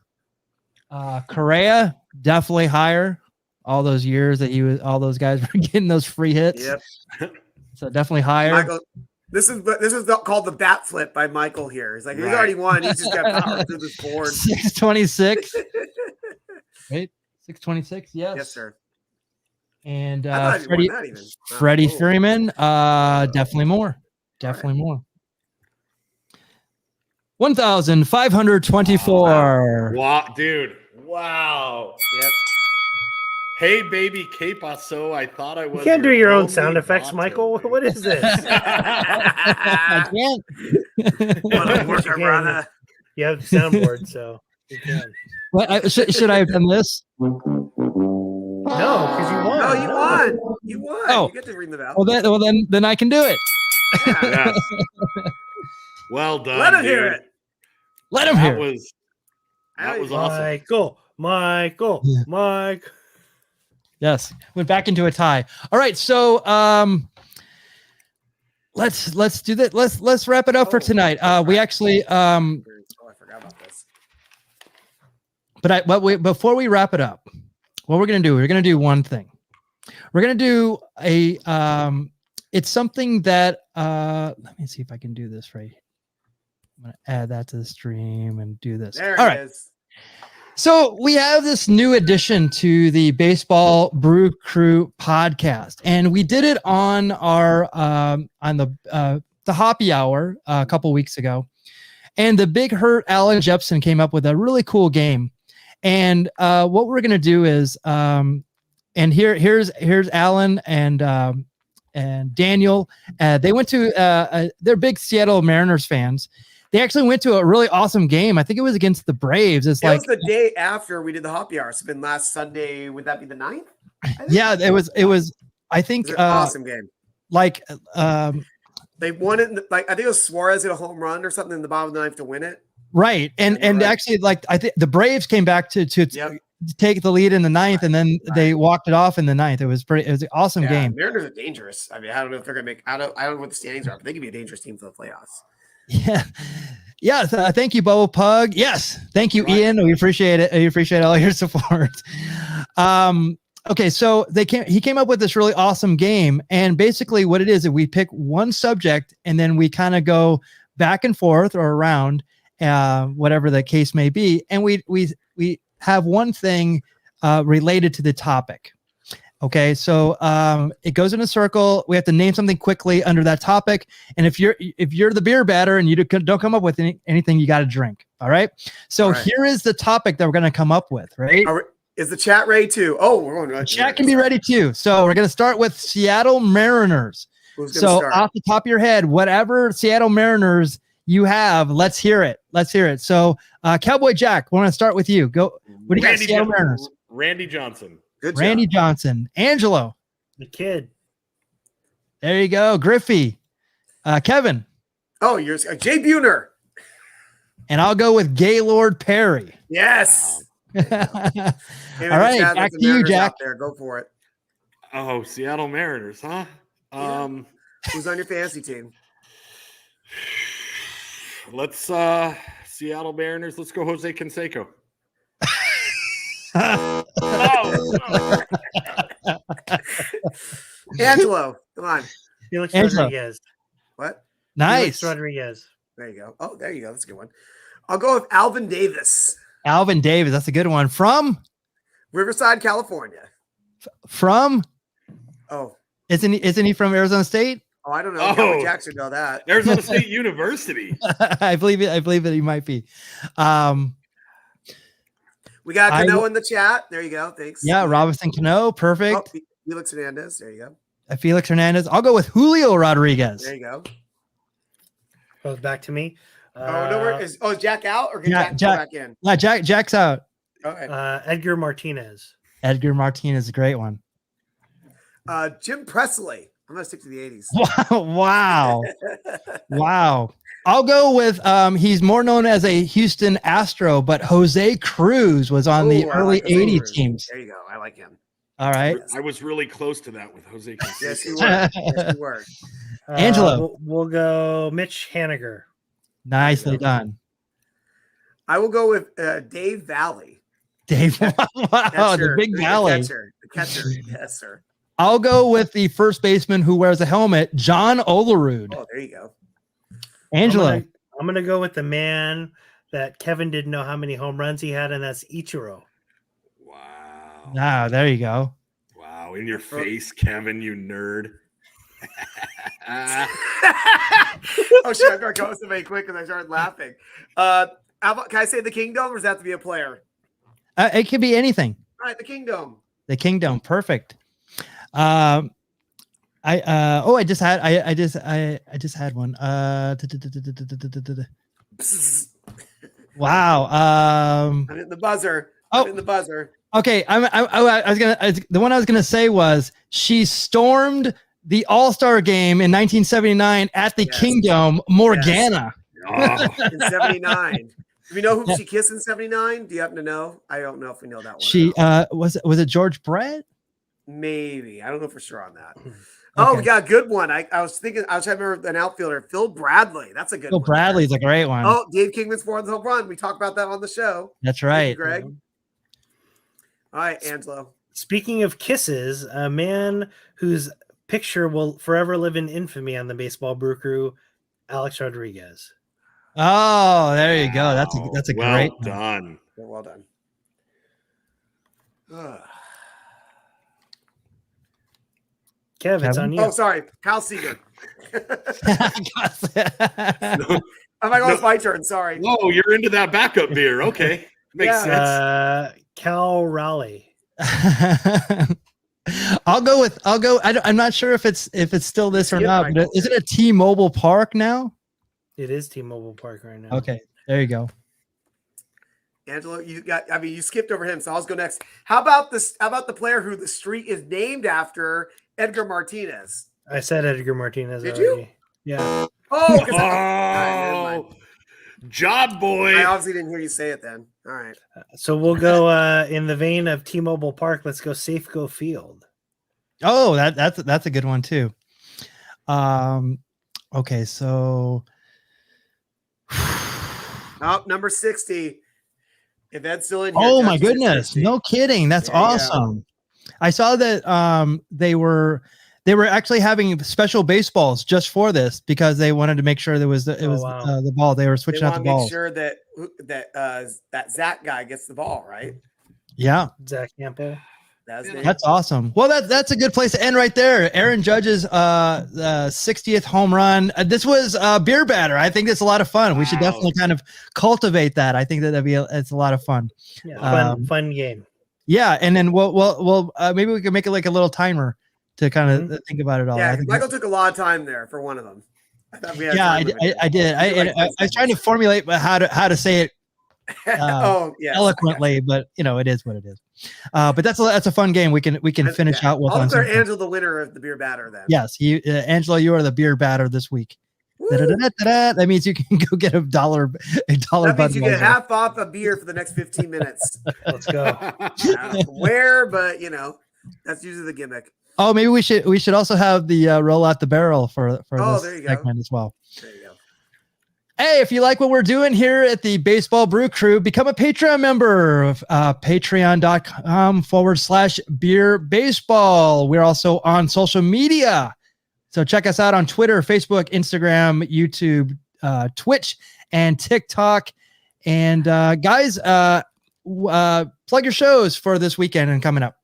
Correa, definitely higher. All those years that all those guys were getting those free hits. Yep. So definitly higher. Michael, this is called the bat flip by Michael here. He's like, he's already won. He's just got power through this board. 626. Right? 626. Yes. Yes, sir. And Freddie Freeman, definitely more. Definitely more. 1,524. Wow, dude. Wow. Yep. Hey, baby, que paso? I thought I was. You can't do your own only sound effects, vato, Michael. baby. What is this? I can't. What a worker, You can. brother. You have the soundboard, so you can. Should I have done this? No, because you won. No, you won. You won. Oh. You get to ring the bell. Well, then I can do it. Yeah. Yes. Well done. Let him dude. hear it. Let him That hear. was awesome. Michael. Yes, went back into a tie. All right, so let's do that. Let's wrap it up for tonight. We actually I forgot about this. before we wrap it up, what we're gonna do? We're gonna do one thing. We're gonna do a it's something that let me see if I can do this right. I'm gonna add that to the stream and do this. There All it right. is. So we have this new addition to the Baseball Brew Crew podcast, and we did it on our on the Hoppy Hour a couple weeks ago. And the Big Hurt Alan Jepson came up with a really cool game. And what we're gonna do is, and here's Alan and Daniel. They went to they're big Seattle Mariners fans. They actually went to a really awesome game. I think it was against the Braves. It was the day after we did the Hoppy Hour. It's been last Sunday. Would that be the 9th? Yeah, it was. I think it was an awesome game. Like they won it. I think it was Suarez hit a home run or something in the bottom of the 9th to win it. Right, and right. Actually, like I think the Braves came back to take the lead in the 9th, and then they walked it off in the 9th. It was an awesome game. Mariners are dangerous. I mean, I don't know if they're gonna make. I don't know what the standings are, but they could be a dangerous team for the playoffs. Yeah. Yes. Thank you, Bobo Pug. Yes. Thank you, Ian. We appreciate it. We appreciate all your support. Okay. So he came up with this really awesome game. And basically what it is we pick one subject and then we kind of go back and forth or around, whatever the case may be. And we have one thing, related to the topic. Okay, so it goes in a circle. We have to name something quickly under that topic, and if you're the beer batter and you don't come up with anything, you got to drink. All right. So here is the topic that we're going to come up with. Right? Is the chat ready too? Oh, we're going to chat can be ready too. So we're going to start with Seattle Mariners. So off the top of your head, whatever Seattle Mariners you have, let's hear it. So Cowboy Jack, we're going to start with you. Go. What do you got? Seattle Mariners. Randy Johnson. Good Randy job. Johnson. Angelo. The kid. There you go. Griffey. Kevin. Oh, you're Jay Buhner. And I'll go with Gaylord Perry. Yes. All right. Back to you, Jack. There. Go for it. Oh, Seattle Mariners, huh? Who's on your fantasy team? Let's Seattle Mariners. Let's go Jose Canseco. Angelo, come on. Felix Angelo. Rodriguez. What? Nice. Felix Rodriguez. There you go. Oh, there you go. That's a good one. I'll go with Alvin Davis. Alvin Davis. That's a good one. From Riverside, California. From? Oh. Isn't he from Arizona State? Oh, I don't know. Cowboy Jackson know that. Arizona State University. I believe that he might be. We got Cano in the chat. There you go. Thanks. Yeah, Robinson Cano. Perfect. Oh, Felix Hernandez. There you go. Felix Hernandez. I'll go with Julio Rodriguez. There you go. Goes back to me. Is Jack out or can Jack go back in? No, Jack's out. Okay. Edgar Martinez. Edgar Martinez is a great one. Jim Presley. I'm gonna stick to the 80s. Wow. Wow. I'll go with he's more known as a Houston Astro, but Jose Cruz was on the early 80s teams. There you go. I like him. All right. I was really close to that with Jose Canseco. Yes, you were. Yes, you were. Angelo. We'll go Mitch Haniger. Nicely done. I will go with Dave Valley. Dave. Wow, the big Valley. The catcher. Yes, sir. I'll go with the first baseman who wears a helmet, John Olerud. Oh, there you go. Angelo. I'm gonna go with the man that Kevin didn't know how many home runs he had, and that's Ichiro. Wow. Ah, there you go. Wow. In your face, Kevin, you nerd. Oh, shit. I got to go somebody quick because I started laughing. Can I say the Kingdom or does that have to be a player? It could be anything. All right, the Kingdom. The Kingdom. Perfect. I just had one. Wow. I'm hitting the buzzer. I'm hitting the buzzer. Okay. The one I was gonna say was she stormed the All-Star game in 1979 at the Kingdom, Morgana. Yes. In 79. Do we know who she kissed in 79? Do you happen to know? I don't know if we know that one. She was it George Brett? Maybe. I don't know for sure on that. Oh, we got a good one. I was trying to remember an outfielder, Phil Bradley. That's a good one. Phil Bradley's a great one. Oh, Dave Kingman's 4th home run. We talked about that on the show. That's right. You, Greg. All right, Angelo. Speaking of kisses, a man whose picture will forever live in infamy on the Baseball Brew Crew, Alex Rodriguez. Oh, there you go. That's a well great done. Well done. Kev, it's on you. Oh, sorry. Kyle Seager. Oh my God, it's my turn. Sorry. Whoa, you're into that backup beer. Okay. Makes sense. Cal Raleigh. I'm not sure if it's still this or not, but is it a T-Mobile Park now? It is T-Mobile Park right now. Okay, there you go. Angelo, you skipped over him, so I'll go next. How about the player who the street is named after, Edgar Martinez? I said Edgar Martinez. Did already. You? Yeah. Oh, job boy. I obviously didn't hear you say it then. All right. So we'll go in the vein of T-Mobile Park. Let's go Safeco Field. Oh, that's a good one too. Okay, so number 60. If Ed's still in here. Oh my goodness. No kidding. That's awesome. I saw that they were actually having special baseballs just for this because they wanted to make sure there was the ball. They were switching out the balls. Make sure that Zach guy gets the ball, right? Yeah. Zach Campbell. That's awesome. Well, that's a good place to end right there. Aaron Judge's 60th home run. This was beer batter. I think it's a lot of fun. Wow. We should definitely kind of cultivate that. I think it's a lot of fun. Yeah, fun game. Yeah, and then we'll maybe we can make it like a little timer to kind of think about it all. Yeah, Michael took a lot of time there for one of them. I did. I was trying to formulate how to say it eloquently, but it is what it is. But that's a fun game. We can finish out with. I'll declare Angelo the winner of the beer batter then. Yes, Angelo, you are the beer batter this week. That means you can go get $1. That means you get half off a beer for the next 15 minutes. Let's go. Where, but that's usually the gimmick. Oh, maybe we should also have the roll out the barrel for this there you segment as well. There you go. Hey, if you like what we're doing here at the Baseball Brew Crew, become a Patreon member of patreon.com/beer baseball. We're also on social media. So check us out on Twitter, Facebook, Instagram, YouTube, Twitch, and TikTok. And guys, plug your shows for this weekend and coming up.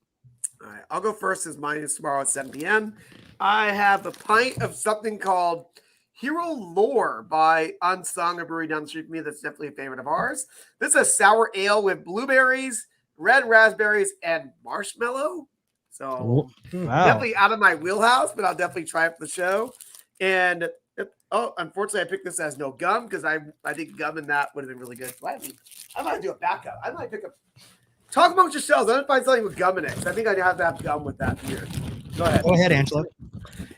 All right, I'll go first as mine is tomorrow at 7 p.m. I have a pint of something called Hero Lore by Unsung, a brewery down the street from me. That's definitely a favorite of ours. This is a sour ale with blueberries, red raspberries, and marshmallow. So definitely out of my wheelhouse, but I'll definitely try it for the show. And unfortunately, I picked this as no gum because I think gum in that would have been really good. I might do a backup. I might pick up. Talk amongst yourselves. I'm gonna find something with gum in it. I think I have to have gum with that beer. Go ahead, Angelo.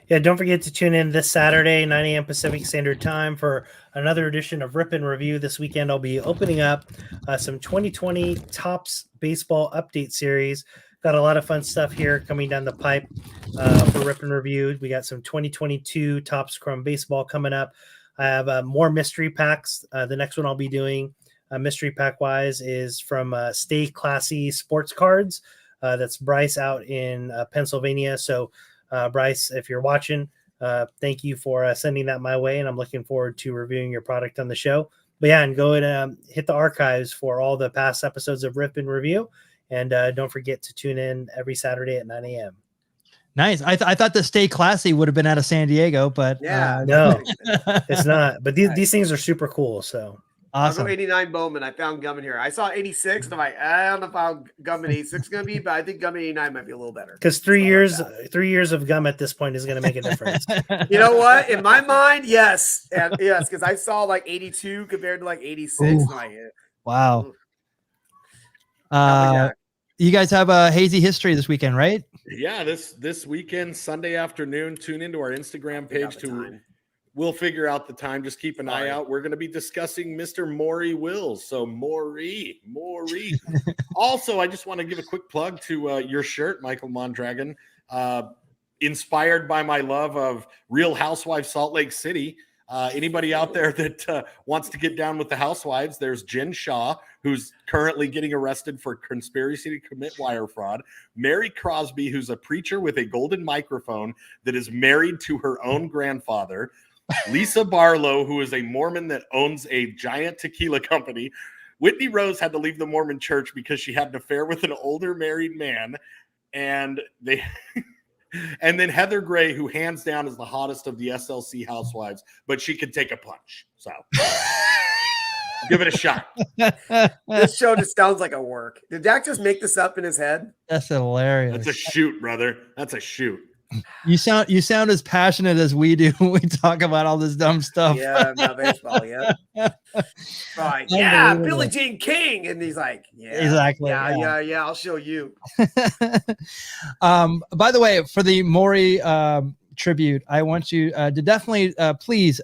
Yeah, don't forget to tune in this Saturday, 9 a.m. Pacific Standard Time for another edition of Rip and Review. This weekend, I'll be opening up some 2020 Topps Baseball Update Series. Got a lot of fun stuff here coming down the pipe for Rip and Review. We got some 2022 Topps Chrome Baseball coming up. I have more mystery packs. The next one I'll be doing mystery pack wise is from Stay Classy Sports Cards. That's Bryce out in Pennsylvania. So Bryce, if you're watching, thank you for sending that my way. And I'm looking forward to reviewing your product on the show. But yeah, and go and hit the archives for all the past episodes of Rip and Review. And don't forget to tune in every Saturday at 9 a.m. Nice. I thought the Stay Classy would have been out of San Diego, but yeah, no, it's not. But these things are super cool. So Awesome. I'll go 89 Bowman. I found gum in here. I saw 86, and I'm like, I don't know if how gum in 86 is going to be, but I think gum in 89 might be a little better. Because 3 years of gum at this point is going to make a difference. You know what? In my mind, yes. And yes, because I saw like 82 compared to like 86. Like, wow. You guys have a hazy history this weekend, right? Yeah, this weekend, Sunday afternoon, tune into our Instagram page we'll figure out the time. Just keep an eye out. We're going to be discussing Mr. Maury Wills. So Maury. Also, I just want to give a quick plug to your shirt, Michael Mondragon, inspired by my love of Real Housewives Salt Lake City. Anybody out there that wants to get down with the housewives, there's Jen Shaw, who's currently getting arrested for conspiracy to commit wire fraud. Mary Crosby, who's a preacher with a golden microphone that is married to her own grandfather. Lisa Barlow, who is a Mormon that owns a giant tequila company. Whitney Rose had to leave the Mormon church because she had an affair with an older married man. And and then Heather Gray, who hands down is the hottest of the SLC housewives, but she can take a punch. So give it a shot. This show just sounds like a work. Did Jack just make this up in his head? That's hilarious. That's a shoot, brother. That's a shoot. You sound as passionate as we do when we talk about all this dumb stuff. Yeah, about baseball. Yeah. Right. Yeah, Billie Jean King, and he's like, yeah, exactly. Yeah. I'll show you. By the way, for the Maury tribute, I want you to definitely please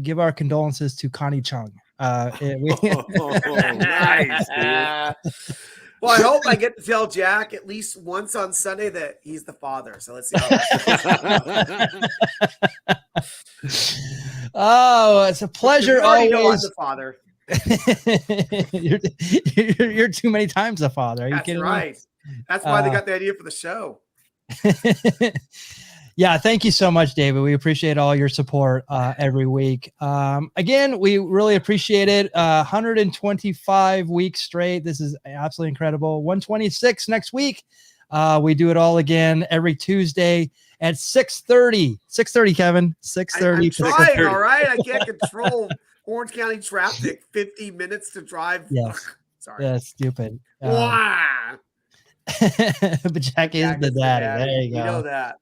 give our condolences to Connie Chung. Nice, dude. Well, I hope I get to tell Jack at least once on Sunday that he's the father. So let's see how that goes. Oh, it's a pleasure. Always know I'm the father. you're too many times the father. Are you kidding me? That's why they got the idea for the show. Yeah, thank you so much, David. We appreciate all your support every week. Again, we really appreciate it. 125 weeks straight. This is absolutely incredible. 126 next week. We do it all again every Tuesday at 6:30. 6:30, Kevin. 6:30. I'm trying, all right? I can't control Orange County traffic. 50 minutes to drive. Yes. Ugh, sorry. Yeah, stupid. Wow. But Jack is the daddy. There you go. You know that.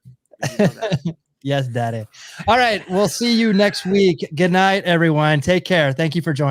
Yes, daddy. All right. We'll see you next week. Good night, everyone. Take care. Thank you for joining.